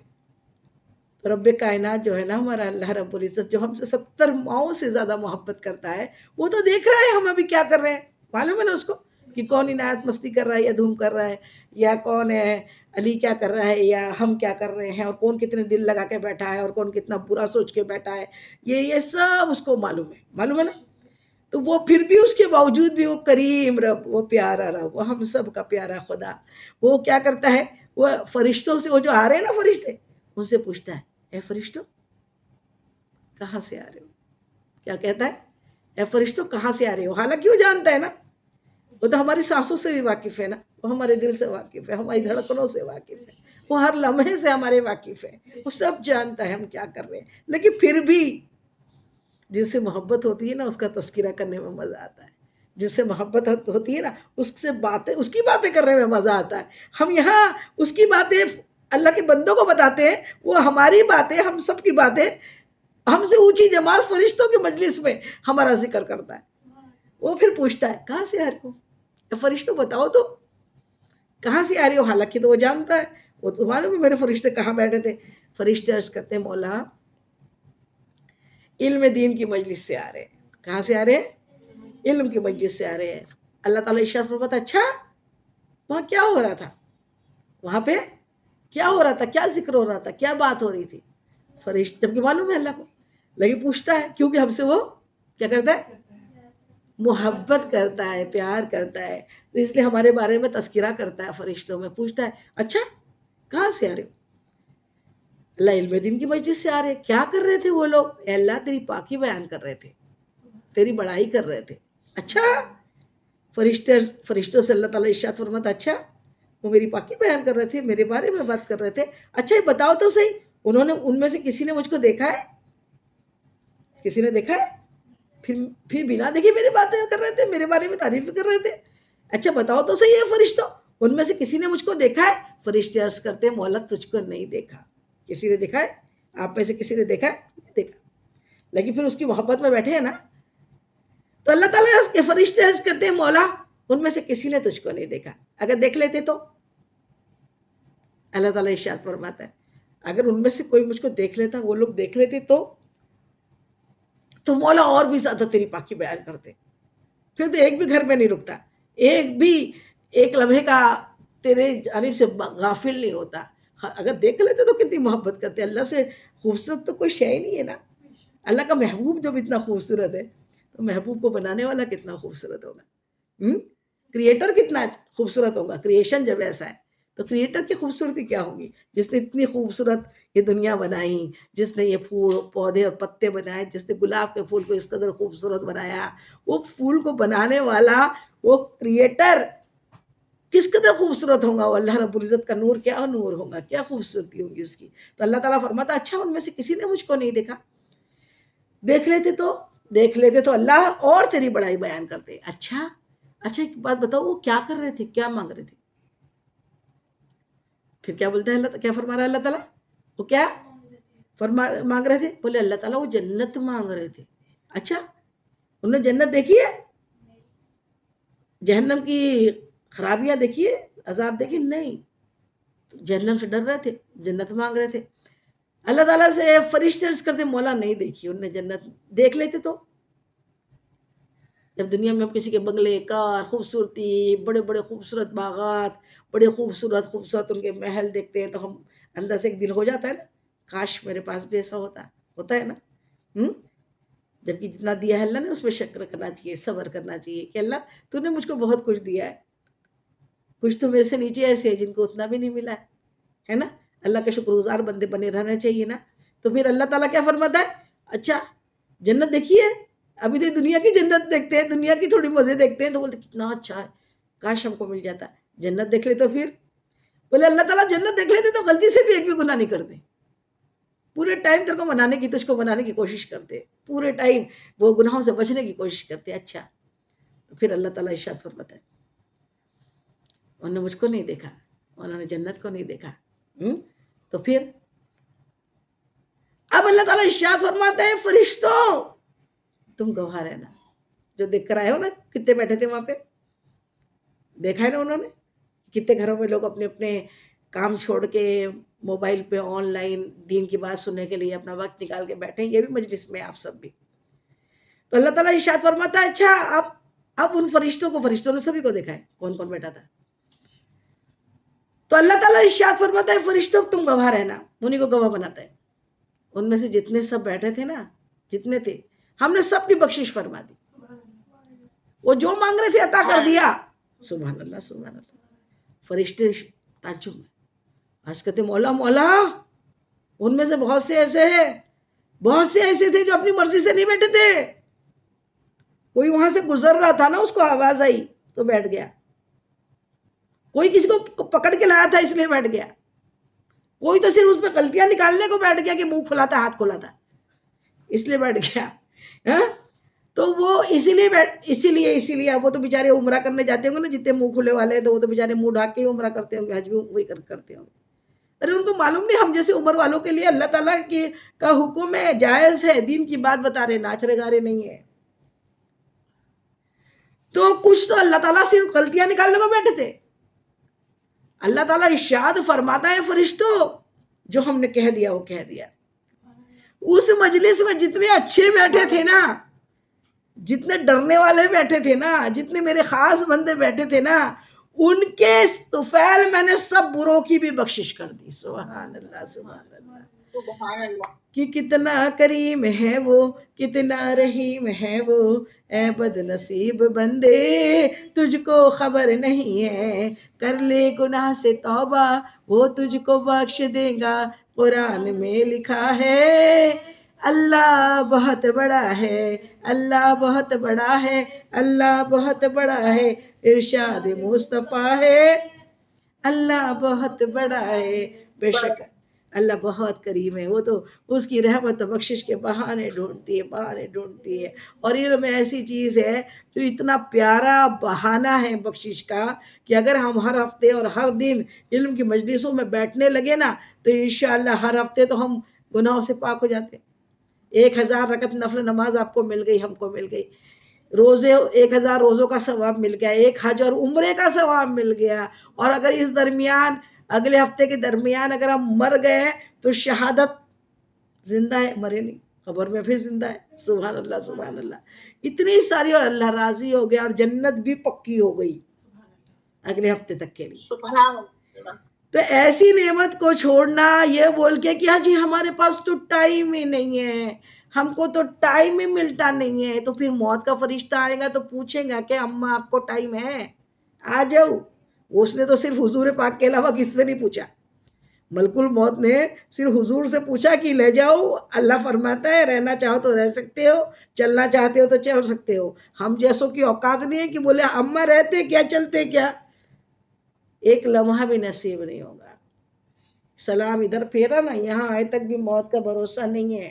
تو رب کائنات جو ہے نا ہمارا اللہ رب العزت، جو ہم سے 70 ماؤں سے زیادہ محبت کرتا ہے، وہ تو دیکھ رہا ہے ہم ابھی کیا کر رہے ہیں. معلوم ہے نا اس کو کہ کون عنایت مستی کر رہا ہے یا دھوم کر رہا ہے، یا کون ہے علی کیا کر رہا ہے یا ہم کیا کر رہے ہیں، اور کون کتنے دل لگا کے بیٹھا ہے اور کون کتنا برا سوچ کے بیٹھا ہے. یہ سب اس کو معلوم ہے. معلوم ہے نا. تو وہ پھر بھی اس کے باوجود بھی وہ کریم رب، وہ پیارا رب، وہ ہم سب کا پیارا خدا، وہ کیا کرتا ہے؟ وہ فرشتوں سے، وہ جو آ رہے ہیں نا فرشتے، ان سے پوچھتا ہے اے فرشتوں کہاں سے آ رہے ہو؟ کیا کہتا ہے؟ اے فرشتوں کہاں سے آ رہے ہو؟ حالانکہ وہ جانتا ہے نا، وہ تو ہماری سانسوں سے بھی واقف ہے نا، وہ ہمارے دل سے واقف ہے، ہماری دھڑکنوں سے واقف ہے، وہ ہر لمحے سے ہمارے واقف ہے، وہ سب جانتا ہے ہم کیا کر رہے ہیں. لیکن پھر بھی جس سے محبت ہوتی ہے نا اس کا تذکرہ کرنے میں مزہ آتا ہے. جس سے محبت ہوتی ہے نا اس کی باتیں کرنے میں مزہ آتا ہے. ہم یہاں اس کی باتیں اللہ کے بندوں کو بتاتے ہیں، وہ ہماری باتیں، ہم سب کی باتیں، ہم سے اونچی جماعت فرشتوں کی مجلس میں ہمارا ذکر کرتا ہے. وہ پھر پوچھتا ہے کہاں سے آ رہے ہو؟ فرشتوں بتاؤ تو کہاں سے آ رہے ہو؟ حالانکہ تو وہ جانتا ہے، وہ تو معلوم ہے میرے فرشتے کہاں بیٹھے تھے. فرشتے عرض کرتے ہیں مولا علم دین کی مجلس سے آ رہے ہیں. کہاں سے آ رہے ہیں؟ علم کی مجلس سے آ رہے ہیں. اللہ تعالیٰ ارشاد فرماتا ہے اچھا وہاں کیا ہو رہا تھا؟ وہاں پہ کیا ہو رہا تھا؟ کیا ذکر ہو رہا تھا؟ کیا بات ہو رہی تھی؟ فرشتے جبکہ معلوم ہے اللہ کو، لیکن پوچھتا ہے کیونکہ ہم سے وہ کیا کرتا ہے؟ محبت کرتا ہے، پیار کرتا ہے، تو اس لیے ہمارے بارے میں تذکرہ کرتا ہے فرشتوں میں. پوچھتا ہے اچھا کہاں سے آ رہے ہو؟ اللہ علم دین کی مجلس سے آ رہے. کیا کر رہے تھے وہ لوگ؟ اے اللہ تیری پاکی بیان کر رہے تھے، تیری بڑائی کر رہے تھے. اچھا فرشتوں سے اللہ تعالیٰ ارشاد فرماتا اچھا وہ میری پاکی بیان کر رہے تھے، میرے بارے میں بات کر رہے تھے. اچھا یہ بتاؤ تو صحیح ان میں سے کسی نے مجھ کو دیکھا ہے؟ کسی نے دیکھا ہے؟ پھر بنا دیکھے میری باتیں کر رہے تھے، میرے بارے میں تعریف کر رہے تھے. اچھا بتاؤ تو صحیح ہے فرشتوں ان میں سے کسی نے مجھ کو دیکھا ہے؟ فرشتے عرض کرتے مولا تجھ کو نہیں دیکھا. کسی نے دیکھا ہے؟ آپ میں سے کسی نے دیکھا ہے؟ نہیں دیکھا. لیکن پھر اس کی محبت میں بیٹھے ہیں نا. تو اللہ تعالیٰ کے فرشتے عرض کرتے ہیں مولا ان میں سے کسی نے تجھ کو نہیں دیکھا. اگر دیکھ لیتے تو اللہ تعالیٰ ارشاد فرماتا ہے اگر ان میں سے کوئی مجھ کو دیکھ لیتا، وہ لوگ دیکھ لیتے تو مولا اور بھی زیادہ تیری پاکی بیان کرتے. پھر تو ایک بھی گھر میں نہیں رکتا، ایک لمحے کا تیرے جانب سے غافل نہیں ہوتا. اگر دیکھ لیتے تو کتنی محبت کرتے. اللہ سے خوبصورت تو کوئی شے نہیں ہے نا. اللہ کا محبوب جب اتنا خوبصورت ہے تو محبوب کو بنانے والا کتنا خوبصورت ہوگا، کریٹر کتنا خوبصورت ہوگا. کریشن جب ایسا ہے تو کریٹر کی خوبصورتی کیا ہوگی، جس نے اتنی خوبصورت یہ دنیا بنائی، جس نے یہ پھول پودے اور پتے بنائے، جس نے گلاب کے پھول کو اس قدر خوبصورت بنایا. وہ پھول کو بنانے والا وہ کریٹر کس قدر خوبصورت ہوگا. وہ اللہ رب العزت کا نور کیا نور ہوگا، کیا خوبصورتی ہوگی اس کی. تو اللہ تعالیٰ فرماتا اچھا ان میں سے کسی نے مجھ کو نہیں دیکھا. دیکھ لیتے تو اللہ اور تیری بڑائی بیان کرتے. اچھا ایک بات بتاؤ وہ کیا کر رہے تھے، کیا مانگ رہے تھے؟ پھر کیا بولتا ہے اللہ، کیا فرما رہا ہے اللہ تعالیٰ؟ وہ کیا مانگ رہے تھے؟ بولے اللہ تعالیٰ وہ جنت مانگ رہے تھے. اچھا انہوں نے جنت دیکھی ہے؟ جہنم کی خرابیاں دیکھی ہے، عذاب دیکھی نہیں؟ جہنم سے ڈر رہے تھے، جنت مانگ رہے تھے. اللہ تعالیٰ سے فرشتے عرض کرتے مولا نہیں دیکھی. انہوں نے جنت دیکھ لیتے تو جب دنیا میں ہم کسی کے بنگلے کار خوبصورتی، بڑے بڑے خوبصورت باغات، بڑے خوبصورت ان کے محل دیکھتے ہیں تو ہم اندر سے ایک دل ہو جاتا ہے نا کاش میرے پاس بھی ایسا ہوتا ہے نا. جبکہ جتنا دیا ہے اللہ نے اس پہ شکر کرنا چاہیے، صبر کرنا چاہیے کہ اللہ تو نے مجھ کو بہت کچھ دیا ہے. کچھ تو میرے سے نیچے ایسے ہیں جن کو اتنا بھی نہیں ملا ہے نا. اللہ کا شکر گزار بندے بنے رہنا چاہیے نا. تو پھر اللہ تعالیٰ کیا فرماتا ہے اچھا جنت دیکھی ہے؟ ابھی تو دنیا کی جنت دیکھتے ہیں، دنیا کی تھوڑی مزے دیکھتے ہیں تو بولتے کتنا اچھا ہے، کاش ہم کو مل جاتا. جنت دیکھ لے تو پھر بولے اللہ تعالیٰ جنت دیکھ لیتے تو غلطی سے بھی ایک بھی گناہ نہیں کرتے. پورے ٹائم تیرے کو منانے کی، تجھ کو منانے کی کوشش کرتے، پورے ٹائم وہ گناہوں سے بچنے کی کوشش کرتے. اچھا تو پھر اللہ تعالیٰ ارشاد فرماتا ہے انہوں نے مجھ کو نہیں دیکھا، انہوں نے جنت کو نہیں دیکھا. تو پھر اب اللہ تعالیٰ ارشاد فرماتا ہے فرشتوں تم گواہ رہنا. جو دیکھ کر آئے ہو نا کتنے بیٹھے تھے وہاں پہ، دیکھا ہے نا انہوں نے کتنے گھروں میں لوگ اپنے اپنے کام چھوڑ کے موبائل پہ آن لائن دین کی بات سننے کے لیے اپنا وقت نکال کے بیٹھے ہیں. یہ بھی مجلس میں آپ سب بھی. تو اللہ تعالیٰ ارشاد فرماتا ہے اچھا اب ان فرشتوں نے سبھی کو دیکھا ہے کون کون بیٹھا تھا. تو اللہ تعالیٰ ارشاد فرماتا ہے فرشتوں تم گواہ رہنا، انہیں کو گواہ بناتا ہے. ان میں سے جتنے سب بیٹھے تھے نا، جتنے تھے ہم نے سب کی بخشش فرما دی. وہ جو مانگ رہے تھے عطا کر دیا. سبحان اللہ سبحان اللہ. فرشتے تعجب میں آج کہتے مولا مولا، ان میں سے بہت سے ایسے تھے جو اپنی مرضی سے نہیں بیٹھے تھے. کوئی وہاں سے گزر رہا تھا نا، اس کو آواز آئی تو بیٹھ گیا. کوئی کسی کو پکڑ کے لایا تھا اس لیے بیٹھ گیا. کوئی تو صرف اس پہ غلطیاں نکالنے کو بیٹھ گیا کہ منہ کھلا تھا ہاتھ کھلا تھا اس لیے بیٹھ گیا. تو وہ اسی لیے وہ تو بیچارے عمرہ کرنے جاتے ہوں گے نا، جتنے منہ کھلے والے ہیں تو وہ تو بیچارے منہ ڈھاک کے ہی عمرہ کرتے ہوں گے، حج بھی وہی کرتے ہوں گے. ارے ان کو معلوم نہیں ہم جیسے عمر والوں کے لیے اللہ تعالیٰ کا حکم ہے، جائز ہے، دین کی بات بتا رہے، ناچ رہے گا رہے نہیں ہے. تو کچھ تو اللہ تعالیٰ صرف غلطیاں نکالنے کو بیٹھے تھے. اللہ تعالیٰ ارشاد فرماتا ہے فرشتوں جو ہم نے کہہ دیا وہ کہہ دیا. اس مجلس میں جتنے اچھے بیٹھے تھے نا، جتنے ڈرنے والے بیٹھے تھے نا، جتنے میرے خاص بندے بیٹھے تھے نا، ان کے طفیل میں نے سب بروں کی بھی بخشش کر دی. سبحان اللہ سبحان اللہ سبحان اللہ. کہ کتنا کریم ہے وہ، کتنا رحیم ہے وہ، اے بد نصیب بندے تجھ کو خبر نہیں ہے. کر لے گناہ سے توبہ وہ تجھ کو بخش دے گا. قرآن میں لکھا ہے اللہ بہت بڑا ہے، اللہ بہت بڑا ہے، اللہ بہت بڑا ہے. ارشاد مصطفیٰ ہے اللہ بہت بڑا ہے. بے شک اللہ بہت کریم ہے. وہ تو اس کی رحمت و بخشش کے بہانے ڈھونڈتی ہے. اور علم ایسی چیز ہے جو اتنا پیارا بہانہ ہے بخشش کا کہ اگر ہم ہر ہفتے اور ہر دن علم کی مجلسوں میں بیٹھنے لگے نا تو انشاءاللہ ہر ہفتے تو ہم گناہوں سے پاک ہو جاتے. 1000 رکعت نفل نماز آپ کو مل گئی، ہم کو مل گئی. روزے 1000 روزوں کا ثواب مل گیا، 1 حج اور عمرے کا ثواب مل گیا. اور اگر اس درمیان اگلے ہفتے کے درمیان اگر ہم مر گئے تو شہادت زندہ ہے، مرے نہیں، قبر میں پھر زندہ ہے. سبحان اللہ سبحان اللہ. اتنی ساری، اور اللہ راضی ہو گیا اور جنت بھی پکی ہو گئی اگلے ہفتے تک کے لیے. سبحان اللہ. تو ایسی نعمت کو چھوڑنا یہ بول کے کہ ہاں جی ہمارے پاس تو ٹائم ہی نہیں ہے، ہم کو تو ٹائم ہی ملتا نہیں ہے. تو پھر موت کا فرشتہ آئے گا تو پوچھیں گا کہ اماں آپ کو ٹائم ہے، آ جاؤ. اس نے تو صرف حضور پاک کے علاوہ کسی سے نہیں پوچھا. ملک الموت نے صرف حضور سے پوچھا کہ لے جاؤ. اللہ فرماتا ہے رہنا چاہو تو رہ سکتے ہو، چلنا چاہتے ہو تو چل سکتے ہو. ہم جیسوں کی اوقات نہیں ہے کہ بولے اماں رہتے کیا چلتے کیا. ایک لمحہ بھی نصیب نہیں ہوگا. سلام ادھر پھیرا نا، یہاں آئے تک بھی موت کا بھروسہ نہیں ہے.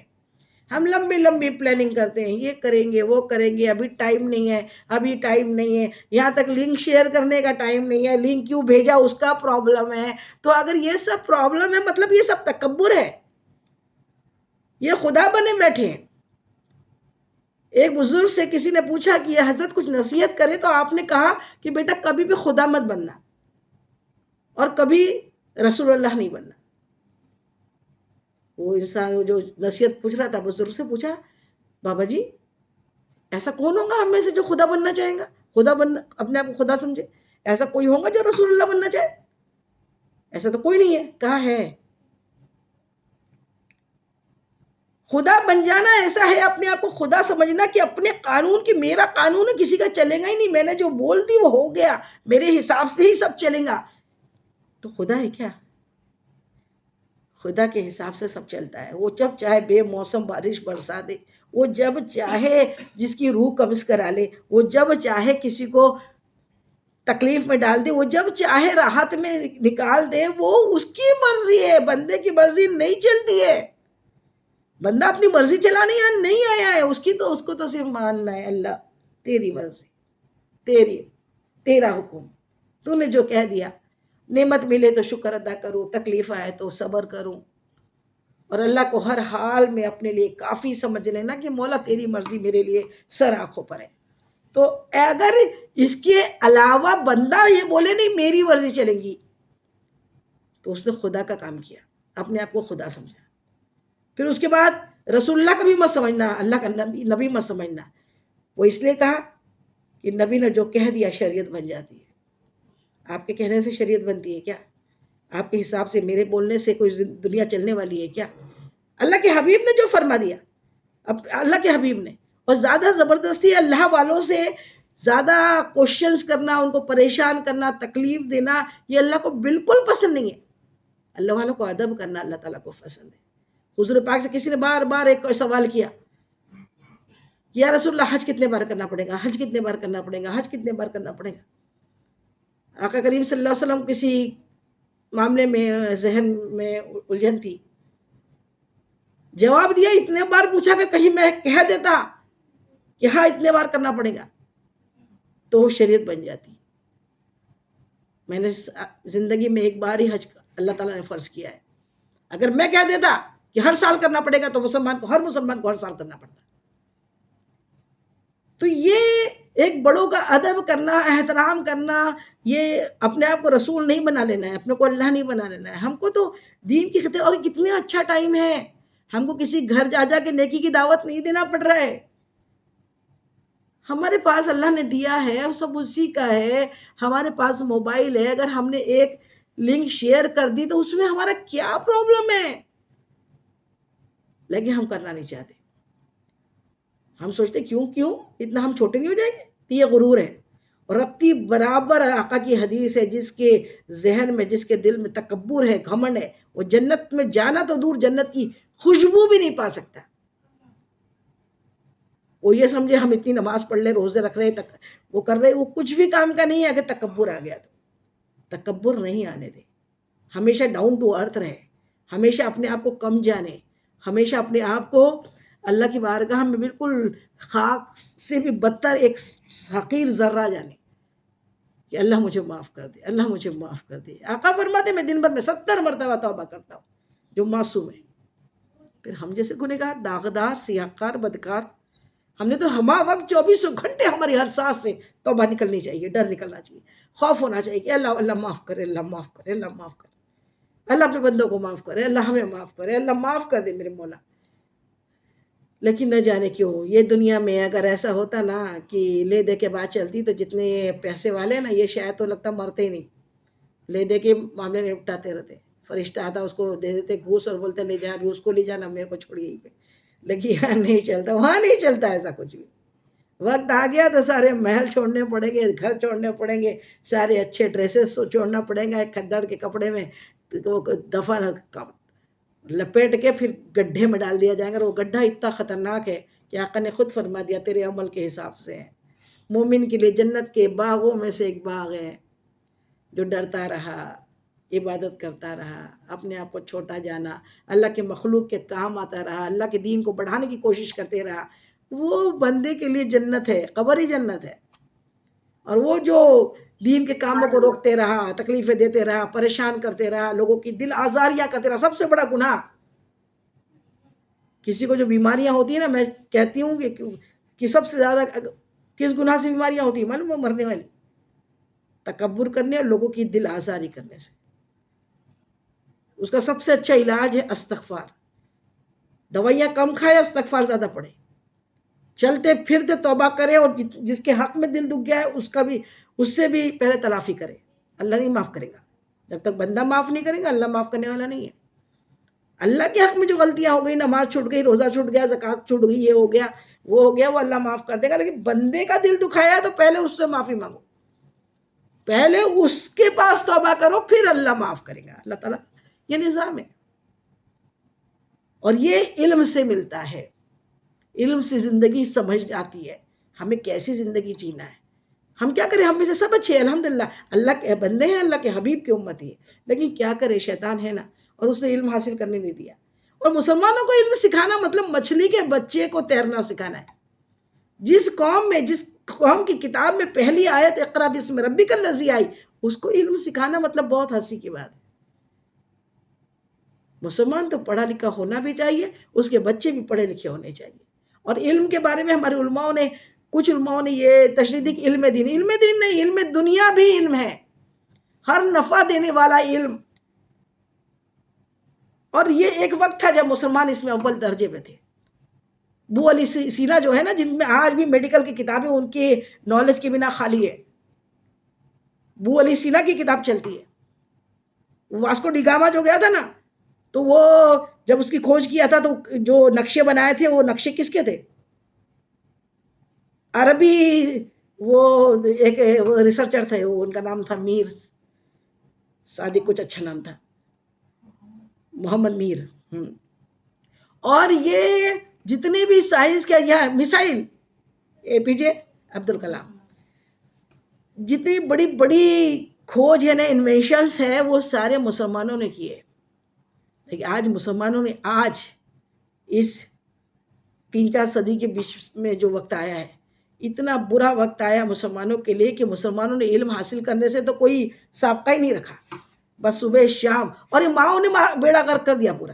ہم لمبی پلاننگ کرتے ہیں، یہ کریں گے وہ کریں گے، ابھی ٹائم نہیں ہے، یہاں تک لنک شیئر کرنے کا ٹائم نہیں ہے، لنک کیوں بھیجا اس کا پرابلم ہے. تو اگر یہ سب پرابلم ہے مطلب یہ سب تکبر ہے، یہ خدا بنے بیٹھے ہیں. ایک بزرگ سے کسی نے پوچھا کہ یہ حضرت کچھ نصیحت کرے تو آپ نے کہا کہ بیٹا کبھی بھی خدا مت بننا اور کبھی رسول اللہ نہیں بننا. وہ انسان جو نصیحت پوچھ رہا تھا بزرگ سے پوچھا بابا جی ایسا کون ہوگا ہم میں سے جو خدا بننا چاہیں گا، خدا بننا اپنے آپ کو خدا سمجھے؟ ایسا کوئی ہوگا جو رسول اللہ بننا چاہے؟ ایسا تو کوئی نہیں ہے. کہا ہے خدا بن جانا ایسا ہے اپنے آپ کو خدا سمجھنا کہ اپنے قانون کی، میرا قانون ہے کسی کا چلے گا ہی نہیں، میں نے جو بول دی وہ ہو گیا، میرے حساب سے ہی سب چلیں گا. تو خدا ہے کیا؟ خدا کے حساب سے سب چلتا ہے. وہ جب چاہے بے موسم بارش برسا دے، وہ جب چاہے جس کی روح قبض کرا لے، وہ جب چاہے کسی کو تکلیف میں ڈال دے، وہ جب چاہے راحت میں نکال دے. وہ اس کی مرضی ہے، بندے کی مرضی نہیں چلتی ہے. بندہ اپنی مرضی چلانے یہاں نہیں آیا ہے. اس کو تو صرف ماننا ہے، اللہ تیری مرضی، تیرا حکم، تو نے جو کہہ دیا. نعمت ملے تو شکر ادا کروں، تکلیف آئے تو صبر کروں، اور اللہ کو ہر حال میں اپنے لیے کافی سمجھ لینا کہ مولا تیری مرضی میرے لیے سر آنکھوں پر ہے. تو اگر اس کے علاوہ بندہ یہ بولے نہیں میری مرضی چلے گی، تو اس نے خدا کا کام کیا، اپنے آپ کو خدا سمجھا. پھر اس کے بعد رسول اللہ کا بھی مت سمجھنا، اللہ کا نبی مت سمجھنا. وہ اس لیے کہا کہ نبی نے جو کہہ دیا شریعت بن جاتی ہے. آپ کے کہنے سے شریعت بنتی ہے کیا؟ آپ کے حساب سے میرے بولنے سے کوئی دنیا چلنے والی ہے کیا؟ اللہ کے حبیب نے جو فرما دیا، اللہ کے حبیب نے. اور زیادہ زبردستی اللہ والوں سے زیادہ کوشچنز کرنا، ان کو پریشان کرنا، تکلیف دینا، یہ اللہ کو بالکل پسند نہیں ہے. اللہ والوں کو ادب کرنا اللہ تعالیٰ کو پسند ہے. حضور پاک سے کسی نے بار بار ایک سوال کیا، یا رسول اللہ حج کتنے بار کرنا پڑے گا، حج کتنے بار کرنا پڑے گا، حج کتنے بار کرنا پڑے گا. آقا کریم صلی اللہ علیہ وسلم کسی معاملے میں ذہن میں الجھن تھی، جواب دیا. اتنے بار پوچھا کہ کہیں میں کہہ دیتا کہ ہاں اتنے بار کرنا پڑے گا تو وہ شریعت بن جاتی. میں نے زندگی میں ایک بار ہی حج اللہ تعالیٰ نے فرض کیا ہے. اگر میں کہہ دیتا کہ ہر سال کرنا پڑے گا تو ہر مسلمان کو ہر سال کرنا پڑتا. تو یہ ایک بڑوں کا ادب کرنا، احترام کرنا، یہ اپنے آپ کو رسول نہیں بنا لینا ہے، اپنے کو اللہ نہیں بنا لینا ہے. ہم کو تو دین کی خدمت، اور کتنا اچھا ٹائم ہے، ہم کو کسی گھر جا کے نیکی کی دعوت نہیں دینا پڑ رہا ہے. ہمارے پاس اللہ نے دیا ہے، سب اسی کا ہے. ہمارے پاس موبائل ہے، اگر ہم نے ایک لنک شیئر کر دی تو اس میں ہمارا کیا پرابلم ہے؟ لیکن ہم کرنا نہیں چاہتے. ہم سوچتے کیوں اتنا ہم چھوٹے نہیں ہو جائیں گے. تو یہ غرور ہے. اور رتی برابر آقا کی حدیث ہے، جس کے ذہن میں، جس کے دل میں تکبر ہے، گھمنڈ ہے، وہ جنت میں جانا تو دور، جنت کی خوشبو بھی نہیں پا سکتا. وہ یہ سمجھے ہم اتنی نماز پڑھ لے، روزے رکھ رہے، وہ کر رہے، وہ کچھ بھی کام کا نہیں ہے. اگر تکبر آ گیا تو تکبر نہیں آنے دے. ہمیشہ ڈاؤن ٹو ارتھ رہے، ہمیشہ اپنے آپ کو کم جانے، ہمیشہ اپنے آپ کو اللہ کی بارگاہ میں بالکل خاک سے بھی بدتر ایک حقیر ذرہ جانے کہ اللہ مجھے معاف کر دے، اللہ مجھے معاف کر دے. آقا فرماتے میں دن بھر میں 70 مرتبہ توبہ کرتا ہوں جو معصوم ہے. پھر ہم جیسے گنہگار، داغدار، سیاہکار، بدکار، ہم نے تو ہما وقت 24 گھنٹے ہماری ہر سانس سے توبہ نکلنی چاہیے، ڈر نکلنا چاہیے، خوف ہونا چاہیے کہ اللہ معاف کرے، اللہ معاف کرے، اللہ معاف کرے، اللہ اپنے بندوں کو معاف کرے، اللہ ہمیں معاف کرے، اللہ معاف کر دے میرے مولا. لیکن نہ جانے کیوں یہ دنیا میں اگر ایسا ہوتا نا کہ لے دے کے بات چلتی، تو جتنے پیسے والے نا یہ شاید تو لگتا مرتے ہی نہیں، لے دے کے معاملے نپٹاتے رہتے. فرشتہ آتا اس کو دے دیتے گھوس اور بولتے لے جا، ابھی اس کو لے جانا، میرے کو چھوڑی یہیں پہ. لیکن یہاں نہیں چلتا، وہاں نہیں چلتا ایسا کچھ بھی. وقت آ گیا تو سارے محل چھوڑنے پڑیں گے، گھر چھوڑنے پڑیں گے، سارے اچھے ڈریسز چھوڑنا پڑیں گا، ایک کھدڑ کے کپڑے میں دفن لپیٹ کے پھر گڈھے میں ڈال دیا جائے گا. وہ گڈھا اتنا خطرناک ہے کہ آقا نے خود فرما دیا تیرے عمل کے حساب سے ہے. مومن کے لیے جنت کے باغوں میں سے ایک باغ ہے، جو ڈرتا رہا، عبادت کرتا رہا، اپنے آپ کو چھوٹا جانا، اللہ کے مخلوق کے کام آتا رہا، اللہ کے دین کو بڑھانے کی کوشش کرتے رہا. وہ بندے کے لیے جنت ہے، قبر ہی جنت ہے. اور وہ جو دین کے کاموں کو روکتے رہا، تکلیفیں دیتے رہا، پریشان کرتے رہا، لوگوں کی دل آزاریاں کرتے رہا، سب سے بڑا گناہ. کسی کو جو بیماریاں ہوتی ہیں نا، میں کہتی ہوں کہ سب سے زیادہ کس گناہ سے بیماریاں ہوتی ہیں معلوم؟ وہ مرنے والی، تکبر کرنے اور لوگوں کی دل آزاری کرنے سے. اس کا سب سے اچھا علاج ہے استغفار. دوائیاں کم کھائے، استغفار زیادہ پڑھے، چلتے پھرتے توبہ کرے، اور جس کے حق میں دل دکھ گیا ہے اس سے بھی پہلے تلافی کرے. اللہ نہیں معاف کرے گا جب تک بندہ معاف نہیں کرے گا. اللہ معاف کرنے والا نہیں ہے. اللہ کے حق میں جو غلطیاں ہو گئی، نماز چھوٹ گئی، روزہ چھوٹ گیا، زکوٰۃ چھوٹ گئی، یہ ہو گیا وہ ہو گیا، وہ اللہ معاف کر دے گا. لیکن بندے کا دل دکھایا تو پہلے اس سے معافی مانگو، پہلے اس کے پاس توبہ کرو، پھر اللہ معاف کرے گا. اللہ تعالیٰ یہ نظام ہے. اور یہ علم سے ملتا ہے، علم سے زندگی سمجھ آتی ہے ہمیں کیسی زندگی جینا ہے. ہم کیا کریں، ہم میں سے سب اچھے ہیں الحمدللہ، اللہ کے بندے ہیں، اللہ کے حبیب کی امتی ہے، لیکن کیا کرے، شیطان ہے نا، اور اس نے علم حاصل کرنے نہیں دیا. اور مسلمانوں کو علم سکھانا مطلب مچھلی کے بچے کو تیرنا سکھانا ہے. جس قوم کی کتاب میں پہلی آیت اقرا بسم ربک الذی آئی، اس کو علم سکھانا مطلب بہت ہنسی کی بات ہے. مسلمان تو پڑھا لکھا ہونا بھی چاہیے، اس کے بچے بھی پڑھے لکھے ہونے چاہیے. اور علم کے بارے میں ہمارے کچھ علماءوں نے یہ تشریح دی کہ علم دین نہیں، علم دنیا بھی علم ہے، ہر نفع دینے والا علم. اور یہ ایک وقت تھا جب مسلمان اس میں اول درجے پہ تھے. ابو علی سینا جو ہے نا، جن میں آج بھی میڈیکل کی کتابیں ان کے نالج کے بنا خالی ہے، ابو علی سینا کی کتاب چلتی ہے. واسکو ڈی گاما جو گیا تھا نا، تو وہ جب اس کی کھوج کیا تھا تو جو نقشے بنائے تھے وہ نقشے کس کے تھے؟ عربی وہ ایک ریسرچر تھے، وہ ان کا نام تھا میر صادق، کچھ اچھا نام تھا، محمد میر. اور یہ جتنے بھی سائنس کا یہ میسائل، اے پی جے عبد الکلام، جتنی بڑی بڑی کھوج ہے نا، انوینشنس ہے، وہ سارے مسلمانوں نے کیے. لیکن آج مسلمانوں نے اس 3-4 صدی کے بیچ میں جو وقت آیا ہے، اتنا برا وقت آیا مسلمانوں کے لیے کہ مسلمانوں نے علم حاصل کرنے سے تو کوئی سابقہ ہی نہیں رکھا. بس صبح شام، اور یہ ماؤں نے بیڑا غرق کر دیا پورا.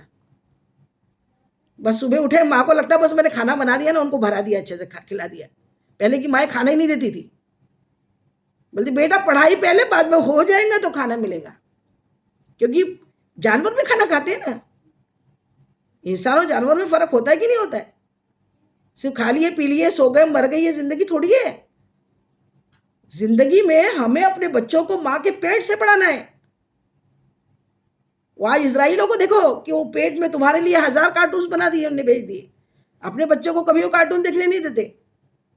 بس صبح اٹھے، ماں کو لگتا ہے بس میں نے کھانا بنا دیا نا، ان کو بھرا دیا، اچھے سے کھلا دیا. پہلے کی مائیں کھانا ہی نہیں دیتی تھی، بولتی بیٹا پڑھائی پہلے، بعد میں ہو جائیں گا تو کھانا ملے گا. کیونکہ جانور بھی کھانا کھاتے ہیں نا، انسان اور جانور میں فرق ہوتا ہے کہ نہیں ہوتا ہے؟ صرف کھا لیے پی لیے سو گئے مر گئے یہ زندگی تھوڑی ہے. زندگی میں ہمیں اپنے بچوں کو ماں کے پیٹ سے پڑھانا ہے. وہاں اسرائیلوں کو دیکھو کہ وہ پیٹ میں تمہارے لیے 1000 کارٹونز بنا دیے، انہوں نے بھیج دیے. اپنے بچوں کو کبھی وہ کارٹون دیکھنے نہیں دیتے،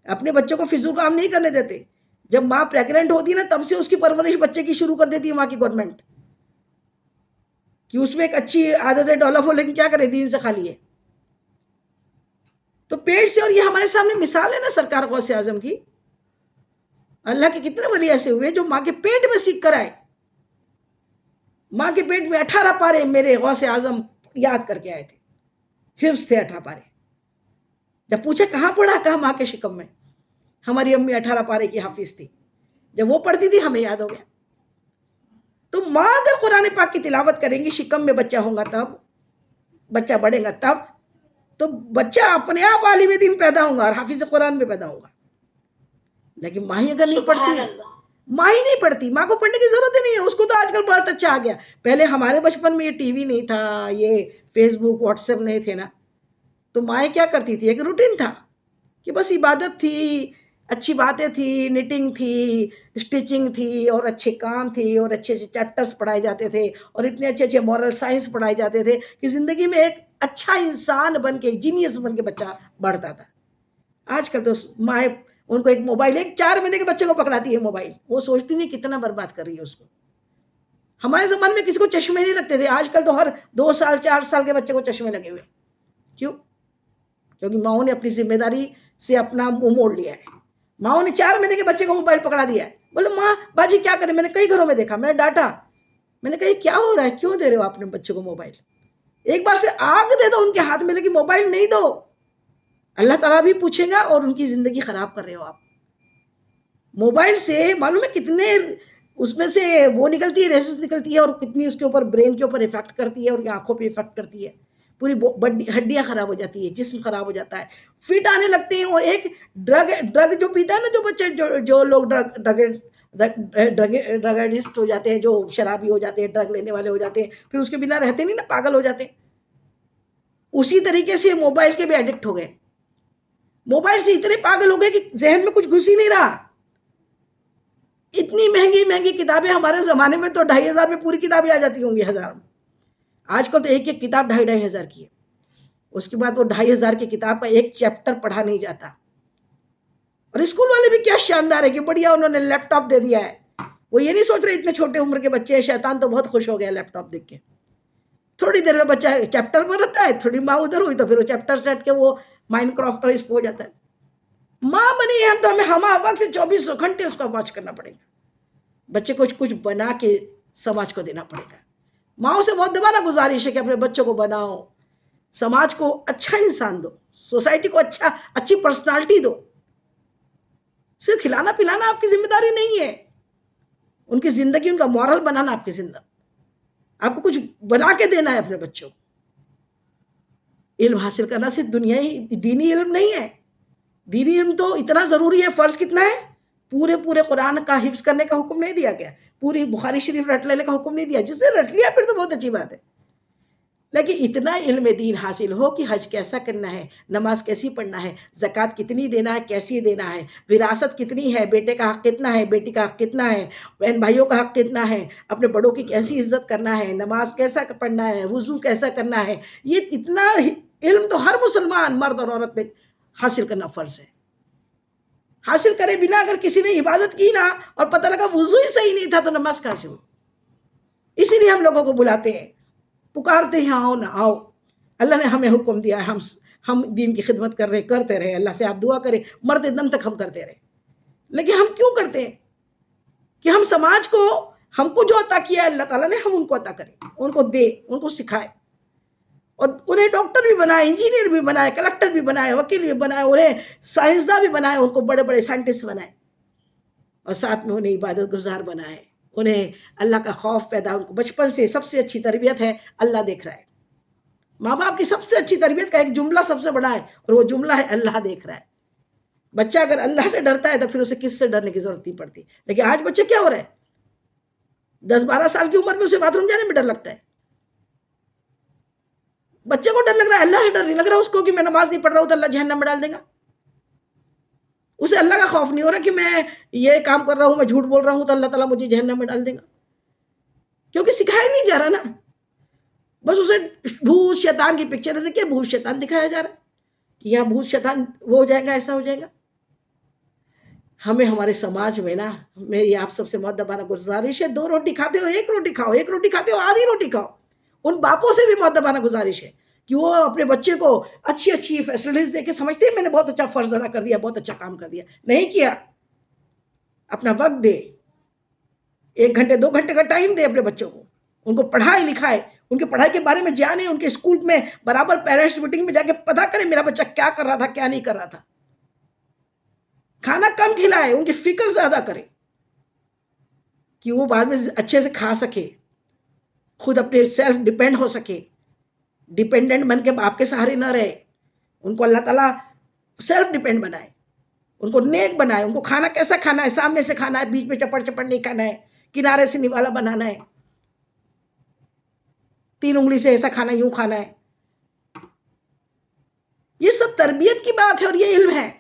اپنے بچوں کو فضول کام نہیں کرنے دیتے. جب ماں پریگننٹ ہوتی ہے نا، تب سے اس کی پرورش بچے کی شروع کر دیتی ہے ماں کی گورنمنٹ، کہ اس میں ایک اچھی عادت ڈیولپ ہو، لیکن کیا کرے، دین سے خالی ہے. تو پیٹ سے، اور یہ ہمارے سامنے مثال ہے نا سرکار غوث اعظم کی. اللہ کے کتنے ولی ایسے ہوئے جو ماں کے پیٹ میں سیکھ کر آئے. ماں کے پیٹ میں 18 پارے میرے غوث اعظم یاد کر کے آئے تھے، حفظ تھے 18 پارے. جب پوچھا کہاں پڑھا، کہا ماں کے شکم میں. ہماری امی 18 پارے کی حافظ تھی، جب وہ پڑھتی تھی ہمیں یاد ہو گیا. تو ماں اگر قرآن پاک کی تلاوت کریں گی، شکم میں بچہ ہوگا تب، بچہ بڑھے گا تب، تو بچہ اپنے آپ عالم دین پیدا ہوگا اور حافظ قرآن میں پیدا ہوگا. لیکن ماں ہی اگر نہیں پڑھتی، ماں ہی نہیں پڑھتی، ماں کو پڑھنے کی ضرورت ہی نہیں ہے. اس کو تو آج کل بہت اچھا آ گیا. پہلے ہمارے بچپن میں یہ ٹی وی نہیں تھا، یہ فیس بک واٹس ایپ نہیں تھے نا، تو مائیں کیا کرتی تھی، ایک روٹین تھا کہ بس عبادت تھی، اچھی باتیں تھی، نیٹنگ تھی، اسٹیچنگ تھی، اور اچھے کام تھی، اور اچھے اچھے چیپٹرز پڑھائے جاتے تھے، اور اتنے اچھے اچھے مورل سائنس پڑھائے جاتے تھے کہ زندگی میں ایک اچھا انسان بن کے، جینیس بن کے بچہ بڑھتا تھا. آج کل تو مائیں ان کو ایک موبائل، ایک 4 مہینے کے بچے کو پکڑاتی ہے موبائل، وہ سوچتی نہیں کتنا برباد کر رہی ہے اس کو. ہمارے زمانے میں کسی کو چشمے نہیں لگتے تھے، آج کل تو ہر 2 سال 4 سال کے بچے کو چشمے لگے ہوئے. کیوں؟ کیونکہ ماؤں نے اپنی ذمہ داری سے اپنا منہ موڑ لیا ہے. ماؤں نے 4 مہینے کے بچے کو موبائل پکڑا دیا ہے. بولے ماں باجی کیا کریں، میں نے کئی گھروں میں دیکھا، میں نے ڈانٹا، میں نے کہا یہ کیا ہو رہا ہے، کیوں دے رہے ہو اپنے بچے کو موبائل؟ ایک بار سے آگ دے دو ان کے ہاتھ میں، لیکن موبائل نہیں دو. اللہ تعالیٰ بھی پوچھے گا اور ان کی زندگی خراب کر رہے ہو آپ. موبائل سے معلوم ہے کتنے اس میں سے وہ نکلتی ہے، ریسز نکلتی ہے، اور کتنی اس کے اوپر برین کے اوپر افیکٹ کرتی ہے، اور آنکھوں پہ افیکٹ کرتی ہے. پوری ہڈیاں خراب ہو جاتی ہے، جسم خراب ہو جاتا ہے، فٹ آنے لگتے ہیں. اور ایک ڈرگ جو پیتا ہے نا جو بچے، جو لوگ ڈرگ ایڈکٹ ہو جاتے ہیں، جو شرابی ہو جاتے ہیں، ڈرگ لینے والے ہو جاتے ہیں، پھر اس کے بنا رہتے نہیں نا، پاگل ہو جاتے ہیں. اسی طریقے سے موبائل کے بھی ایڈکٹ ہو گئے. موبائل سے اتنے پاگل ہو گئے کہ ذہن میں کچھ گھس ہی نہیں رہا. اتنی مہنگی مہنگی کتابیں، ہمارے زمانے میں تو 2500 میں پوری کتابیں آ جاتی ہوں گی، 1000 میں. آج کل تو ایک ایک کتاب 2500 کی ہے. اس کے بعد وہ 2500 کی کتاب کا ایک چیپٹر پڑھا نہیں جاتا. اور اسکول والے بھی کیا شاندار ہے کہ بڑھیا انہوں نے لیپ ٹاپ دے دیا ہے. وہ یہ نہیں سوچ رہے اتنے چھوٹے عمر کے بچے ہیں، شیطان تو بہت خوش ہو گیا لیپ ٹاپ دیکھ کے. تھوڑی دیر میں بچہ چیپٹر میں رہتا ہے، تھوڑی ماں ادھر ہوئی تو پھر وہ چیپٹر سے ہٹ کے وہ مائنڈ کرافٹ اور اس پہ ہو جاتا ہے. ماں بنی ہے ہم تو ہمیں ہمہ وقت 24 گھنٹے اس کا واچ کرنا پڑے گا. بچے کو کچھ بنا کے سماج کو دینا پڑے گا. ماؤں سے بہت دبانا گزارش ہے کہ اپنے بچوں کو بناؤ، سماج کو اچھا انسان دو، سوسائٹی کو اچھی پرسنالٹی دو. صرف کھلانا پلانا آپ کی ذمہ داری نہیں ہے، ان کی زندگی، ان کا مورل بنانا آپ کی زندگی. آپ کو کچھ بنا کے دینا ہے اپنے بچوں کو. علم حاصل کرنا صرف دنیائی دینی علم نہیں ہے. دینی علم تو اتنا ضروری ہے، فرض کتنا ہے؟ پورے قرآن کا حفظ کرنے کا حکم نہیں دیا گیا، پوری بخاری شریف رٹ لینے کا حکم نہیں دیا. جس نے رٹ لیا پھر تو بہت اچھی بات ہے، لیکن اتنا علم دین حاصل ہو کہ حج کیسا کرنا ہے، نماز کیسی پڑھنا ہے، زکوٰۃ کتنی دینا ہے، کیسی دینا ہے، وراثت کتنی ہے، بیٹے کا حق کتنا ہے، بیٹی کا حق کتنا ہے، بہن بھائیوں کا حق کتنا ہے، اپنے بڑوں کی کیسی عزت کرنا ہے، نماز کیسا پڑھنا ہے، وضو کیسا کرنا ہے. یہ اتنا علم تو ہر مسلمان مرد اور عورت میں حاصل کرنا فرض ہے. حاصل کرے بنا اگر کسی نے عبادت کی نا اور پتہ لگا وضو ہی صحیح نہیں تھا تو نماز کہاں سے ہو. اسی لیے ہم لوگوں کو بلاتے ہیں، پکارتے ہیں، آؤ نا آؤ. اللہ نے ہمیں حکم دیا ہے، ہم دین کی خدمت کرتے رہے. اللہ سے آپ دعا کریں مرتے دم تک ہم کرتے رہے. لیکن ہم کیوں کرتے ہیں کہ ہم سماج کو، ہم کو جو عطا کیا ہے اللہ تعالیٰ نے، ہم ان کو عطا کریں، ان کو دے، ان کو سکھائے، اور انہیں ڈاکٹر بھی بنائے، انجینئر بھی بنائے، کلکٹر بھی بنائے، وکیل بھی بنائے، انہیں سائنسداں بھی بنائے، ان کو بڑے بڑے سائنٹسٹ بنائے، اور ساتھ میں انہیں عبادت گزار بنائے، انہیں اللہ کا خوف پیدا. ان کو بچپن سے سب سے اچھی تربیت ہے اللہ دیکھ رہا ہے. ماں باپ کی سب سے اچھی تربیت کا ایک جملہ سب سے بڑا ہے، اور وہ جملہ ہے اللہ دیکھ رہا ہے. بچہ اگر اللہ سے ڈرتا ہے تو پھر اسے کس سے ڈرنے کی ضرورت نہیں پڑتی. لیکن آج بچے کیا ہو رہے ہیں، 10-12 سال کی عمر میں اسے باتھ روم جانے میں ڈر لگتا ہے. بچے کو ڈر لگ رہا ہے، اللہ سے ڈر نہیں لگ رہا اس کو کہ میں نماز نہیں پڑھ رہا ہوں تو اللہ جہنم میں ڈال دے گا. اسے اللہ کا خوف نہیں ہو رہا کہ میں یہ کام کر رہا ہوں، میں جھوٹ بول رہا ہوں تو اللہ تعالیٰ مجھے جہنم میں ڈال دے گا. کیونکہ سکھایا نہیں جا رہا نا. بس اسے بھوت شیطان کی پکچر دیکھیے، بھوت شیطان دکھایا جا رہا ہے کہ یہاں بھوت شیطان وہ ہو جائے گا، ایسا ہو جائے گا. ہمیں ہمارے سماج میں نا، میری آپ سب سے مؤدبانہ گزارش ہے، 2 روٹی کھاتے ہو 1 روٹی کھاؤ، 1 روٹی کھاتے ہو آدھی روٹی کھاؤ. ان باپوں سے بھی مؤدبانہ گزارش ہے کہ وہ اپنے بچے کو اچھی فیسلٹیز دے کے سمجھتے ہیں میں نے بہت اچھا فرض ادا کر دیا، بہت اچھا کام کر دیا. نہیں کیا. اپنا وقت دے، 1 گھنٹے 2 گھنٹے کا ٹائم دے اپنے بچوں کو، ان کو پڑھائے لکھائے، ان کی پڑھائی کے بارے میں جانے، ان کے اسکول میں برابر پیرنٹس میٹنگ میں جا کے پتا کرے میرا بچہ کیا کر رہا تھا، کیا نہیں کر رہا تھا. کھانا کم کھلائے، ان کی فکر زیادہ کرے کہ وہ بعد میں اچھے سے کھا سکے، خود اپنے سیلف ڈیپینڈ ہو سکے، ڈیپینڈنٹ بن کے باپ کے سہارے نہ رہے. ان کو اللہ تعالیٰ سیلف ڈیپینڈ بنائے، ان کو نیک بنائے. ان کو کھانا کیسا کھانا ہے، سامنے سے کھانا ہے، بیچ میں چپڑ نہیں کھانا ہے، کنارے سے نوالا بنانا ہے، 3 انگلی سے ایسا کھانا، یوں کھانا ہے. یہ سب تربیت کی بات ہے، اور یہ علم ہے.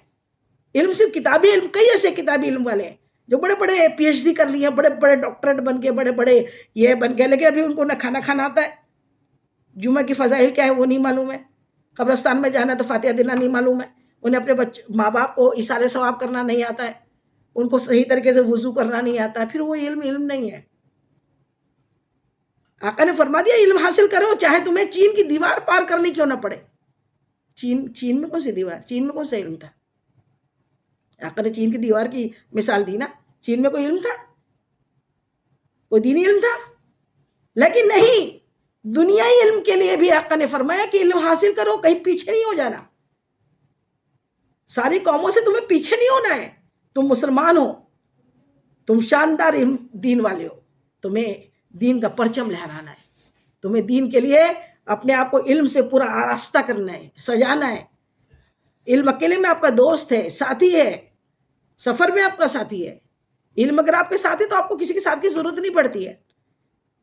علم صرف کتابی علم، کئی ایسے کتابی علم والے ہیں جو بڑے بڑے PhD کر لیے، بڑے بڑے ڈاکٹریٹ بن گئے، بڑے بڑے یہ بن گئے، لیکن ابھی ان کو نہ کھانا آتا ہے، جمعہ کی فضائل کیا ہے وہ نہیں معلوم ہے، قبرستان میں جانا تو فاتحہ دینا نہیں معلوم ہے، انہیں اپنے ماں باپ کو ایصال ثواب کرنا نہیں آتا ہے، ان کو صحیح طریقے سے وضو کرنا نہیں آتا ہے. پھر وہ علم نہیں ہے. آقا نے فرما دیا علم حاصل کرو چاہے تمہیں چین کی دیوار پار کرنی کیوں نہ پڑے. چین میں کون سی دیوار، چین میں کون سا علم تھا؟ آقا نے چین کی دیوار کی مثال دی نا. چین میں کوئی علم تھا، کوئی دینی علم تھا؟ لیکن نہیں، دنیائی علم کے لیے بھی آقا نے فرمایا کہ علم حاصل کرو، کہیں پیچھے نہیں ہو جانا. ساری قوموں سے تمہیں پیچھے نہیں ہونا ہے. تم مسلمان ہو، تم شاندار دین والے ہو، تمہیں دین کا پرچم لہرانا ہے، تمہیں دین کے لیے اپنے آپ کو علم سے پورا آراستہ کرنا ہے، سجانا ہے. علم اکیلے میں آپ کا دوست ہے، ساتھی ہے، سفر میں آپ کا ساتھی ہے. علم اگر آپ کے ساتھ ہے تو آپ کو کسی کے ساتھ کی ضرورت نہیں پڑتی ہے.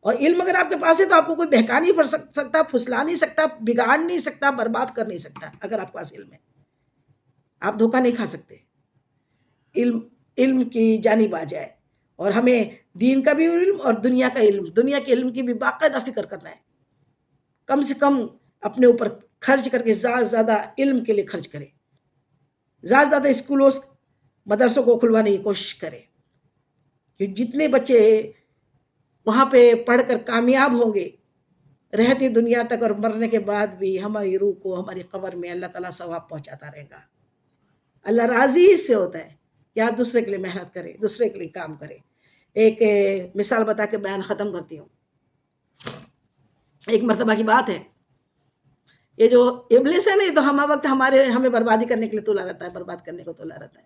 اور علم اگر آپ کے پاس ہے تو آپ کو کوئی بہکا نہیں پڑ سکتا، پھسلا نہیں سکتا، بگاڑ نہیں سکتا، برباد کر نہیں سکتا. اگر آپ کے پاس علم ہے آپ دھوکہ نہیں کھا سکتے. علم کی جانب آ جائے، اور ہمیں دین کا بھی علم اور دنیا کا علم، دنیا کے علم کی بھی باقاعدہ فکر کرنا ہے. کم سے کم اپنے اوپر خرچ کر کے زیادہ زیادہ علم کے لیے خرچ کرے، زیادہ زیادہ اسکولوں مدرسوں کو کھلوانے کی کوشش کرے کہ جتنے بچے وہاں پہ پڑھ کر کامیاب ہوں گے، رہتی دنیا تک اور مرنے کے بعد بھی ہماری روح کو ہماری قبر میں اللہ تعالیٰ ثواب پہنچاتا رہے گا. اللہ راضی اس سے ہوتا ہے کہ آپ دوسرے کے لیے محنت کریں، دوسرے کے لیے کام کریں. ایک مثال بتا کے بیان ختم کرتی ہوں. ایک مرتبہ کی بات ہے، یہ جو ابلیس ہے نا، یہ تو وقت ہمیں بربادی کرنے کے لیے تلا رہتا ہے، برباد کرنے کو تلا رہتا ہے.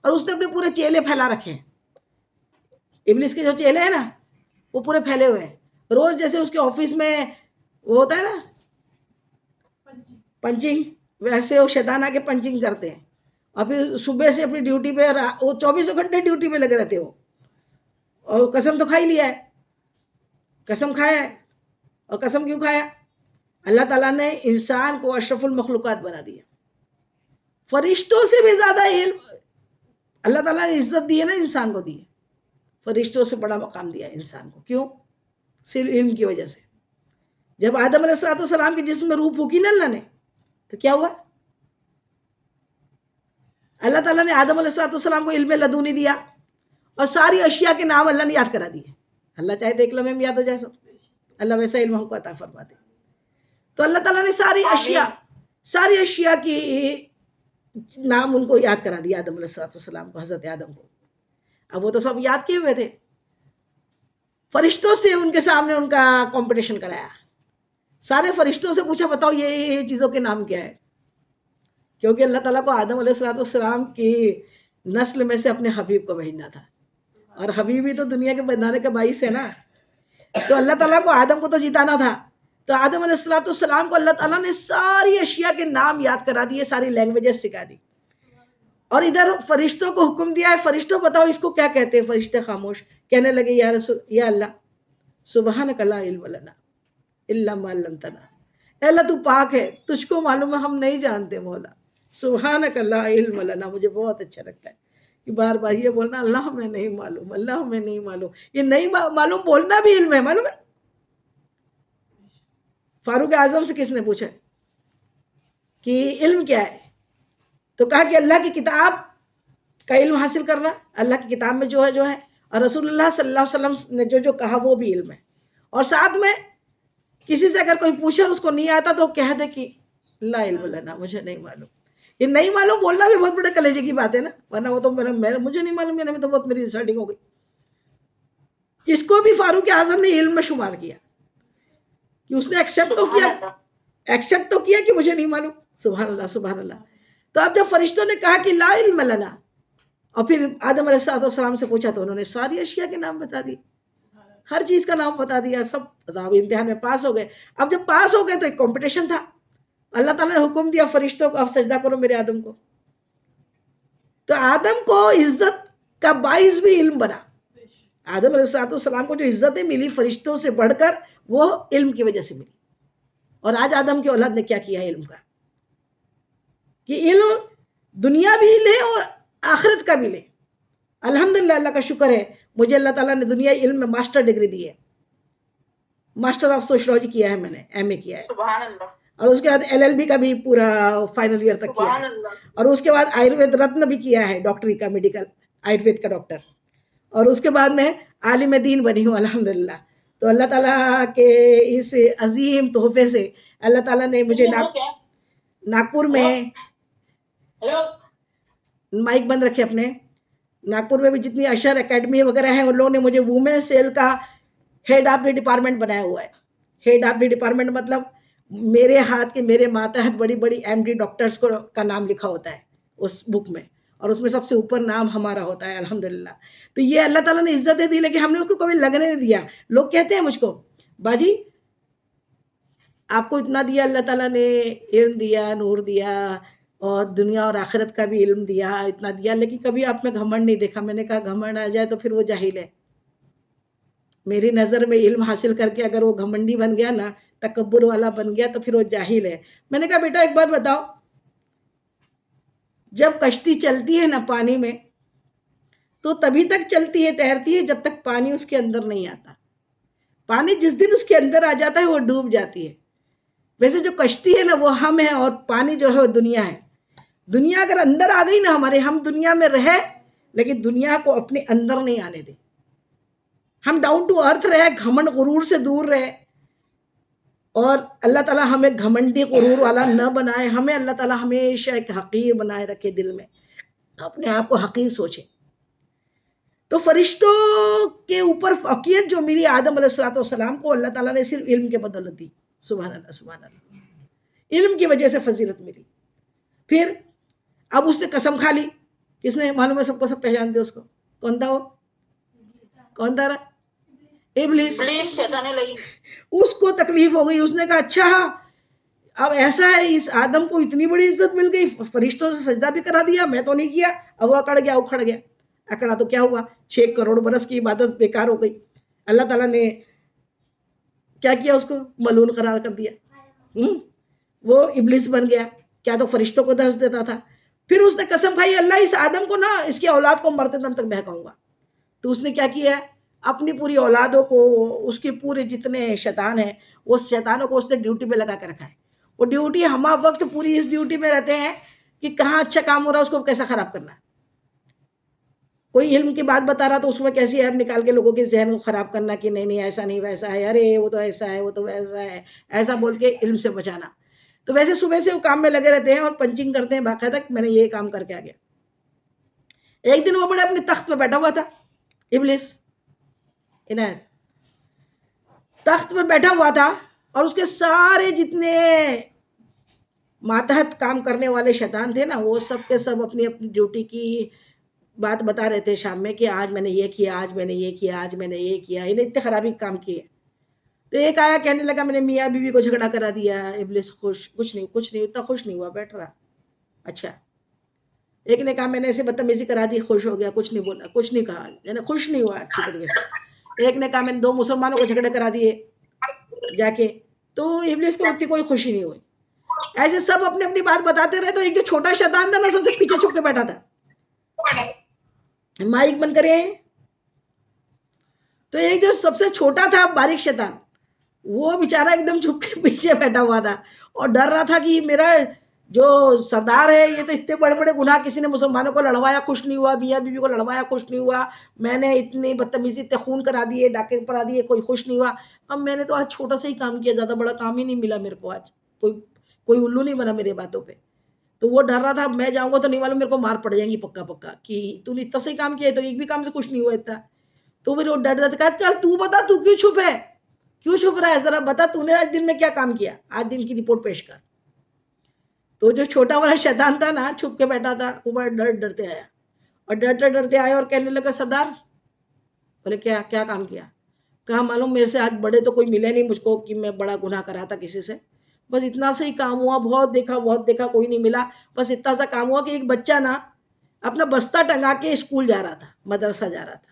اور اس نے اپنے پورے چیلے پھیلا رکھے ہیں. ابلیس کے جو چیلے ہیں نا وہ پورے پھیلے ہوئے ہیں. روز جیسے اس کے آفس میں وہ ہوتا ہے نا پنچنگ، ویسے وہ شیطان آ کے پنچنگ کرتے ہیں. اور پھر صبح سے اپنی ڈیوٹی پہ، وہ 24 گھنٹے ڈیوٹی پہ لگے رہتے ہو. اور قسم تو کھا ہی لیا ہے، قسم کھایا ہے. اور قسم کیوں کھایا؟ اللہ تعالیٰ نے انسان کو اشرف المخلوقات بنا دیا. فرشتوں سے بھی زیادہ علم اللہ تعالیٰ نے عزت دی ہے نا، انسان کو دی ہے. فرشتوں سے بڑا مقام دیا ہے انسان کو. کیوں؟ صرف علم کی وجہ سے. جب آدم علیہ السلام کے جسم میں روح پھونکی نا اللہ نے، تو کیا ہوا؟ اللہ تعالیٰ نے آدم علیہ السلام کو علم لدنی دیا اور ساری اشیاء کے نام اللہ نے یاد کرا دیے. اللہ چاہے تو ایک لمحے میں یاد ہو جائے سب. اللہ ویسا علم ہم کو عطا فرما دے. تو اللہ تعالیٰ نے ساری اشیاء کی نام ان کو یاد کرا دیا، آدم علیہ السلام کو، حضرت آدم کو. اب وہ تو سب یاد کیے ہوئے تھے. فرشتوں سے ان کے سامنے ان کا کمپٹیشن کرایا. سارے فرشتوں سے پوچھا بتاؤ یہ چیزوں کے نام کیا ہے. کیونکہ اللہ تعالیٰ کو آدم علیہ السلام کی نسل میں سے اپنے حبیب کو بھیجنا تھا، اور حبیب ہی تو دنیا کے بنانے کا باعث ہے نا. تو اللہ تعالیٰ کو آدم کو تو جتانا تھا. تو آدم علیہ السلام کو اللہ تعالیٰ نے ساری اشیاء کے نام یاد کرا دیے، ساری لینگویجز سکھا دی. اور ادھر فرشتوں کو حکم دیا ہے، فرشتوں بتاؤ اس کو کیا کہتے ہیں. فرشتے خاموش. کہنے لگے یا اللہ سبحانک لا علم لنا الا ما علمتنا. اے اللہ تو پاک ہے، تجھ کو معلوم ہے، ہم نہیں جانتے مولا. سبحانک لا علم لنا. مجھے بہت اچھا لگتا ہے کہ بار بار یہ بولنا، اللہ ہمیں نہیں معلوم، اللہ ہمیں نہیں معلوم. یہ نہیں معلوم بولنا بھی علم ہے، معلوم ہے. فاروق اعظم سے کس نے پوچھا کہ علم کیا ہے؟ تو کہا کہ اللہ کی کتاب کا علم حاصل کرنا. اللہ کی کتاب میں جو ہے اور رسول اللہ صلی اللہ علیہ وسلم نے جو کہا وہ بھی علم ہے. اور ساتھ میں کسی سے اگر کوئی پوچھے اور اس کو نہیں آتا تو کہہ دے کہ لا علم لنا، مجھے نہیں معلوم. یہ نہیں معلوم بولنا بھی بہت بڑے کلیجے کی بات ہے نا، ورنہ وہ تو مجھے نہیں معلوم، میں تو بہت میری انسلٹنگ ہو گئی. اس کو بھی فاروق اعظم نے علم میں شمار کیا کہ اس نے ایکسیپٹ تو کیا کہ مجھے نہیں معلوم. سبحان اللہ سبحان اللہ. تو اب جب فرشتوں نے کہا کہ لا علم لنا، اور پھر آدم علیہ السلام سے پوچھا تو انہوں نے ساری اشیاء کے نام بتا دی، ہر چیز کا نام بتا دیا، سب امتحان میں پاس ہو گئے. اب جب پاس ہو گئے تو ایک کمپٹیشن تھا. اللہ تعالیٰ نے حکم دیا فرشتوں کو، اب سجدہ کرو میرے آدم کو. تو آدم کو عزت کا باعث بھی علم بنا. آدم علیہ السلام کو جو عزتیں ملی فرشتوں سے بڑھ کر، وہ علم کی وجہ سے ملی. اور آج آدم کی اولاد نے کیا کیا علم کا، کہ علم دنیا بھی لے اور آخرت کا بھی لے. الحمدللہ، اللہ کا شکر ہے، مجھے اللہ تعالیٰ نے دنیا علم میں ماسٹر ڈگری دی ہے. ماسٹر آف سوشیولوجی کیا ہے میں نے، ایم اے کیا ہے. سبحان اللہ. اور اس کے بعد LLB کا بھی پورا فائنل ایئر تک کیا ہے. اور اس کے بعد آیوروید رتن بھی کیا ہے، ڈاکٹری کا، میڈیکل آیوروید کا ڈاکٹر. اور اس کے بعد میں عالم دین بنی ہوں الحمدللہ. تو اللہ تعالیٰ کے اس عظیم تحفے سے اللہ تعالیٰ نے مجھے ناگپور میں، مائک بند رکھے اپنے، ناگپور میں بھی جتنی اشر اکیڈمی وغیرہ ہیں ان لوگوں نے مجھے وومن سیل کا ہیڈ آف دی ڈپارٹمنٹ بنایا ہوا ہے. ہیڈ آف دی ڈپارٹمنٹ مطلب میرے ہاتھ کے، میرے ماتحت بڑی بڑی MD ڈاکٹرز کا نام لکھا ہوتا ہے اس بک میں، اور اس میں سب سے اوپر نام ہمارا ہوتا ہے الحمدللہ. تو یہ اللہ تعالیٰ نے عزتیں دی، لیکن ہم نے اس کو کبھی لگنے نہیں دیا. لوگ کہتے ہیں مجھ کو، باجی آپ کو اتنا دیا اللہ تعالیٰ نے، علم دیا، نور دیا، اور دنیا اور آخرت کا بھی علم دیا، اتنا دیا، لیکن کبھی آپ میں گھمنڈ نہیں دیکھا. میں نے کہا گھمنڈ آ جائے تو پھر وہ جاہل ہے. میری نظر میں علم حاصل کر کے اگر وہ گھمنڈی بن گیا نا، تکبر والا بن گیا، تو پھر وہ جاہل ہے. میں نے کہا بیٹا ایک بات بتاؤ، جب کشتی چلتی ہے نا پانی میں، تو تبھی تک چلتی ہے، تیرتی ہے جب تک پانی اس کے اندر نہیں آتا. پانی جس دن اس کے اندر آ جاتا ہے وہ ڈوب جاتی ہے. ویسے جو کشتی ہے نا وہ ہم ہیں، اور پانی جو ہے وہ دنیا ہے. دنیا اگر اندر آ گئی نا ہمارے، ہم دنیا میں رہے لیکن دنیا کو اپنے اندر نہیں آنے دیں. ہم ڈاؤن ٹو ارتھ رہے، گھمنڈ غرور سے دور رہے. اور اللہ تعالیٰ ہمیں گھمنڈی غرور والا نہ بنائے، ہمیں اللہ تعالیٰ ہمیشہ ایک حقیر بنائے رکھے دل میں، اپنے آپ کو حقیر سوچے. تو فرشتوں کے اوپر فوقیت جو ملی آدم علیہ السلام کو، اللہ تعالیٰ نے صرف علم کے بدولت دی. سبحان اللہ سبحان اللہ، علم کی وجہ سے فضیلت ملی. پھر اب اس نے قسم کھا لی. کس نے؟ معلوم ہے سب کو، سب پہچانتے اس کو. کون تھا وہ؟ کون تھا؟ ابلیس. ابلیس شیطان لعین. اس کو تکلیف ہو گئی. اس نے کہا اچھا اب ایسا ہے، اس آدم کو اتنی بڑی عزت مل گئی، فرشتوں سے سجدہ بھی کرا دیا، میں تو نہیں کیا. اب وہ اکڑ گیا، اکھڑ گیا. اکڑا تو کیا ہوا؟ 6 کروڑ برس کی عبادت بیکار ہو گئی. اللہ تعالیٰ نے کیا کیا؟ اس کو ملعون قرار کر دیا. وہ ابلیس بن گیا. کیا تو فرشتوں کو درس دیتا تھا. پھر اس نے قسم کھائی، اللہ اس آدم کو نا، اس کی اولاد کو مرتے دم تک بہکاؤں گا. تو اس نے کیا کیا؟ اپنی پوری اولادوں کو، اس کے پورے جتنے شیطان ہیں، وہ شیطانوں کو اس نے ڈیوٹی پہ لگا کے رکھا ہے. وہ ڈیوٹی ہما وقت پوری اس ڈیوٹی میں رہتے ہیں کہ کہاں اچھا کام ہو رہا ہے اس کو کیسا خراب کرنا ہے. کوئی علم کی بات بتا رہا تو اس میں کیسی ایپ نکال کے لوگوں کے ذہن کو خراب کرنا کہ نہیں ایسا نہیں ویسا ہے، ارے وہ تو ایسا ہے، وہ تو ویسا ہے، ایسا بول کے علم سے بچانا. تو ویسے صبح سے وہ کام میں لگے رہتے ہیں اور پنچنگ کرتے ہیں باقاعدہ، میں نے یہ کام کر کے آ گیا. ایک دن وہ بڑے اپنے تخت پہ بیٹھا ہوا تھا، ابلیس عنایت تخت پہ بیٹھا ہوا تھا، اور اس کے سارے جتنے ماتحت کام کرنے والے شیطان تھے نا، وہ سب کے سب اپنی اپنی ڈیوٹی کی بات بتا رہے تھے شام میں کہ آج میں نے یہ کیا، آج میں نے یہ کیا، آج میں نے یہ کیا. انہیں اتنے خرابی کام کیے. تو ایک آیا کہنے لگا میں نے میاں بیوی کو جھگڑا کرا دیا. ابلیس خوش، کچھ نہیں اتنا خوش نہیں ہوا، بیٹھ رہا. اچھا. ایک نے کہا میں نے ایسے بدتمیزی کرا دی، خوش ہو گیا، کچھ نہیں بولا، کچھ نہیں کہا، یعنی خوش نہیں ہوا اچھی طریقے سے. ایک نے کہا میں نے 2 مسلمانوں کو جھگڑے کرا دیے جا کے، تو ابلیس کو اتنی کوئی خوشی نہیں ہوئی. ایسے سب اپنی اپنی بات بتاتے رہے. تو ایک جو چھوٹا شیطان تھا نا، سب سے پیچھے چھپ کے بیٹھا تھا، مائک بند کرے. تو ایک جو سب سے چھوٹا تھا باریک شیطان، وہ بیچارہ ایک دم چھپ کے پیچھے بیٹھا ہوا تھا اور ڈر رہا تھا کہ میرا جو سردار ہے یہ تو اتنے بڑے بڑے گناہ، کسی نے مسلمانوں کو لڑوایا خوش نہیں ہوا، میاں بیوی کو لڑوایا خوش نہیں ہوا، میں نے اتنی بدتمیزی، اتنے خون کرا دیے، ڈاکے کرا دیے، کوئی خوش نہیں ہوا. اب میں نے تو آج چھوٹا سا ہی کام کیا، زیادہ بڑا کام ہی نہیں ملا میرے کو آج، کوئی الو نہیں بنا میرے باتوں پہ. تو وہ ڈر رہا تھا میں جاؤں گا تو نہیں معلوم میرے کو مار پڑ جائیں گی پکا پکا، کہ تو نے اتنا صحیح کام کیا ہے تو ایک بھی کام سے خوش نہیں ہوا اتنا. تو پھر وہ ڈر ڈر کہا چل تو بتا، تو کیوں چھپ ہے، کیوں چھپ رہا ہے، ذرا بتا تو نے آج دن میں کیا کام کیا، آج دن کی رپورٹ پیش کر. تو جو چھوٹا والا شیطان تھا نا، چھپ کے بیٹھا تھا، وہ بڑا ڈرتے آیا، اور ڈرتے آیا اور کہنے لگا سردار. بولے کیا کام کیا؟ کہا معلوم میرے سے آج بڑے تو کوئی ملے نہیں مجھ کو کہ میں بڑا گناہ کرا تھا کسی سے، بس اتنا سا ہی کام ہوا، بہت دیکھا کوئی نہیں ملا، بس اتنا سا کام ہوا کہ ایک بچہ نا اپنا بستہ ٹنگا کے اسکول جا رہا تھا، مدرسہ جا رہا تھا،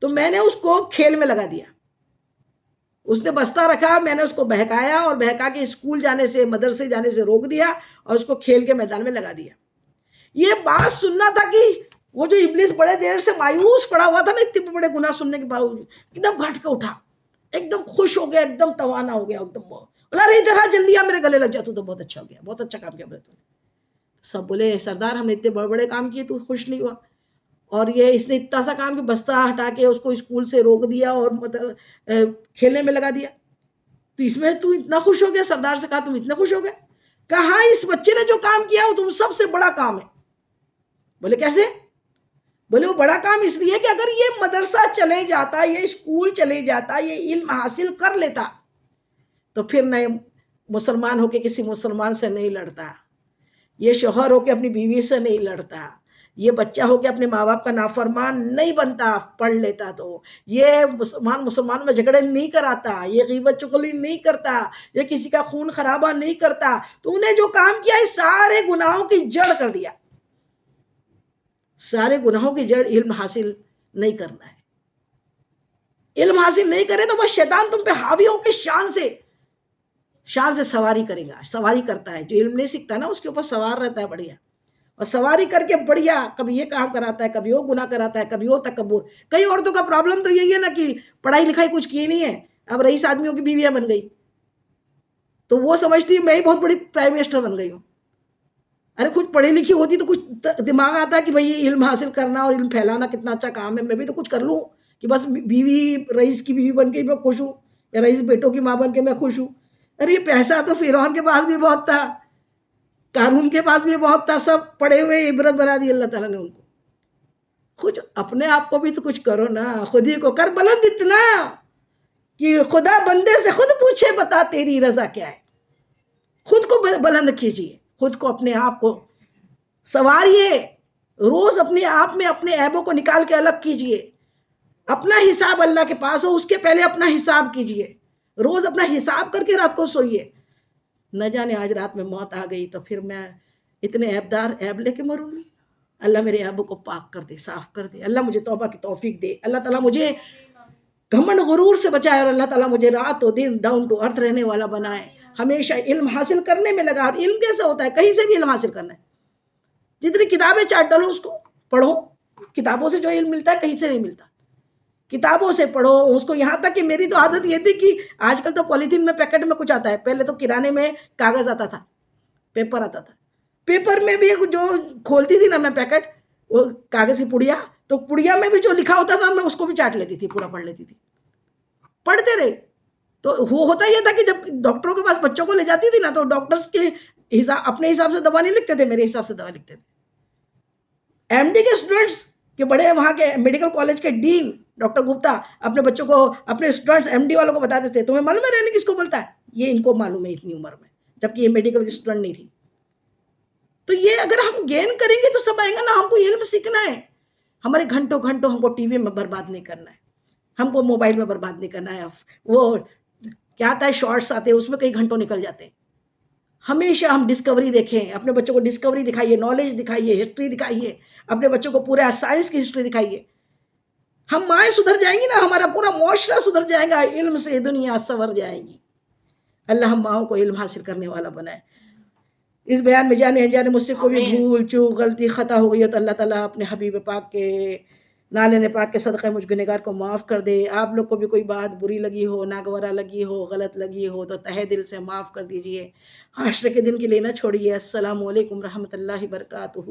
تو میں نے اس کو کھیل میں لگا دیا. اس نے بستہ رکھا، میں نے اس کو بہکایا اور بہکا کے اسکول جانے سے، مدرسے جانے سے روک دیا اور اس کو کھیل کے میدان میں لگا دیا. یہ بات سننا تھا کہ وہ جو ابلیس بڑے دیر سے مایوس پڑا ہوا تھا نا، اتنے بڑے گناہ سننے کے باوجود ایک دم گھٹ کے اٹھا، ایک دم خوش ہو گیا، ایک دم توانا ہو گیا، ایک دم بولا ارے ادھر جلدی آ، میرے گلے لگ جا، تو بہت اچھا ہو گیا، بہت اچھا کام کیا. سب بولے سردار ہم نے اتنے بڑے بڑے کام کیے، تو خوش نہیں ہوا؟ اور یہ اس نے اتنا سا کام کہ بستہ ہٹا کے اس کو اسکول سے روک دیا اور کھیلنے میں لگا دیا، تو اس میں تو اتنا خوش ہو گیا؟ سردار سے کہا تم اتنے خوش ہو گئے؟ کہا اس بچے نے جو کام کیا وہ تم سب سے بڑا کام ہے. بولے کیسے؟ بولے وہ بڑا کام اس لیے کہ اگر یہ مدرسہ چلے جاتا، یہ اسکول چلے جاتا، یہ علم حاصل کر لیتا، تو پھر نئے مسلمان ہو کے کسی مسلمان سے نہیں لڑتا، یہ شوہر ہو کے اپنی بیوی سے نہیں لڑتا، یہ بچہ ہو کے اپنے ماں باپ کا نافرمان نہیں بنتا، پڑھ لیتا تو یہ مسلمان میں جھگڑے نہیں کراتا، یہ غیبت چغلی نہیں کرتا، یہ کسی کا خون خرابہ نہیں کرتا. تو انہیں جو کام کیا ہے سارے گناہوں کی جڑ کر دیا. سارے گناہوں کی جڑ علم حاصل نہیں کرنا ہے. علم حاصل نہیں کرے تو بس شیطان تم پہ حاوی ہو کے شان سے سواری کرے گا. سواری کرتا ہے جو علم نہیں سیکھتا نا، اس کے اوپر سوار رہتا ہے بڑھیا، اور سواری کر کے بڑھیا کبھی یہ کام کراتا ہے، کبھی وہ گناہ کراتا ہے، کبھی وہ تکبر. کئی عورتوں کا پرابلم تو یہی ہے نا کہ پڑھائی لکھائی کچھ کی نہیں ہے، اب رئیس آدمیوں کی بیویاں بن گئی، تو وہ سمجھتی ہے میں ہی بہت بڑی پرائم منسٹر بن گئی ہوں. ارے کچھ پڑھی لکھی ہوتی تو کچھ دماغ آتا ہے کہ بھئی یہ علم حاصل کرنا اور علم پھیلانا کتنا اچھا کام ہے، میں بھی تو کچھ کر لوں کہ بس بیوی رئیس کی بیوی بن گئی میں خوش ہوں، یا رئیس بیٹوں کی ماں بن کے میں خوش ہوں. ارے یہ پیسہ تو فرعون کے پاس بھی بہت تھا, قارون کے پاس بھی بہت تھا, سب پڑے ہوئے عبرت بنا دی اللہ تعالیٰ نے ان کو. کچھ اپنے آپ کو بھی تو کچھ کرو نا, خود ہی کو کر بلند اتنا کہ خدا بندے سے خود پوچھے بتا تیری رضا کیا ہے. خود کو بلند کیجیے, خود کو اپنے آپ کو سنواریے, روز اپنے آپ میں اپنے عیبوں کو نکال کے الگ کیجیے. اپنا حساب اللہ کے پاس ہو, اس کے پہلے اپنا حساب کیجیے. روز اپنا حساب کر کے رات کو سوئیے. نہ جانے آج رات میں موت آ گئی تو پھر میں اتنے عیب لے کے مروں گی. اللہ میرے عیبوں کو پاک کر دے, صاف کر دے. اللہ مجھے توبہ کی توفیق دے. اللہ تعالیٰ مجھے گھمنڈ غرور سے بچائے, اور اللہ تعالیٰ مجھے رات و دن ڈاؤن ٹو ارتھ رہنے والا بنائے. ہمیشہ علم حاصل کرنے میں لگا. اور علم کیسے ہوتا ہے؟ کہیں سے بھی علم حاصل کرنا ہے. جتنی کتابیں چاٹ ڈالو اس کو پڑھو. کتابوں سے جو علم ملتا ہے کہیں سے نہیں ملتا. کتابوں سے پڑھو اس کو. یہاں تک کہ میری تو عادت یہ تھی کہ آج کل تو پولیتھین میں پیکٹ میں کچھ آتا ہے, پہلے تو کرانے میں کاغذ آتا تھا, پیپر آتا تھا. پیپر میں بھی جو کھولتی تھی نا میں پیکٹ, وہ کاغذ کی پڑیا, تو پڑیا میں بھی جو لکھا ہوتا تھا میں اس کو بھی چاٹ لیتی تھی, پورا پڑھ لیتی تھی. پڑھتے رہے تو وہ ہوتا یہ تھا کہ جب ڈاکٹروں کے پاس بچوں کو لے جاتی تھی نا, تو ڈاکٹرز کے اپنے حساب سے دوا نہیں لکھتے تھے, میرے حساب سے دوا لکھتے تھے. ایم ڈی کے اسٹوڈنٹس کے بڑے وہاں کے میڈیکل کالج کے ڈین ڈاکٹر گپتا اپنے بچوں کو, اپنے اسٹوڈنٹس ایم ڈی والوں کو بتاتے تھے, تمہیں معلوم ہے رہنے کس کو بولتا ہے؟ یہ ان کو معلوم ہے اتنی عمر میں, جبکہ یہ میڈیکل کی اسٹوڈنٹ نہیں تھی. تو یہ اگر ہم گین کریں گے تو سب آئیں گا نا. ہم کو علم سیکھنا ہے. ہمارے گھنٹوں گھنٹوں ہم کو ٹی وی میں برباد نہیں کرنا ہے, ہم کو موبائل میں برباد نہیں کرنا ہے. وہ کیا آتا ہے, شارٹس آتے ہیں, اس میں کئی گھنٹوں نکل جاتے ہیں. ہمیشہ ہم ڈسکوری دیکھیں, اپنے بچوں کو ڈسکوری دکھائیے, نالج دکھائیے, ہسٹری دکھائیے, اپنے بچوں کو پورا سائنس کی ہسٹری دکھائیے. ہم مائیں سدھر جائیں گی نا, ہمارا پورا معاشرہ سدھر جائے گا. علم سے دنیا سنور جائے گی. اللہ ہم ماؤں کو علم حاصل کرنے والا بنائے. اس بیان میں جانے انجانے مجھ سے کوئی بھی بھول چوک غلطی خطا ہو گئی ہو تو اللہ تعالیٰ اپنے حبیب پاک کے نالے پاک کے صدقہ مجھ گنہگار کو معاف کر دے. آپ لوگ کو بھی کوئی بات بری لگی ہو, ناگوارا لگی ہو, غلط لگی ہو تو تہہ دل سے معاف کر دیجئے. حشر کے دن کے لیے نہ چھوڑیے. السلام علیکم رحمۃ اللہ وبرکاتہ.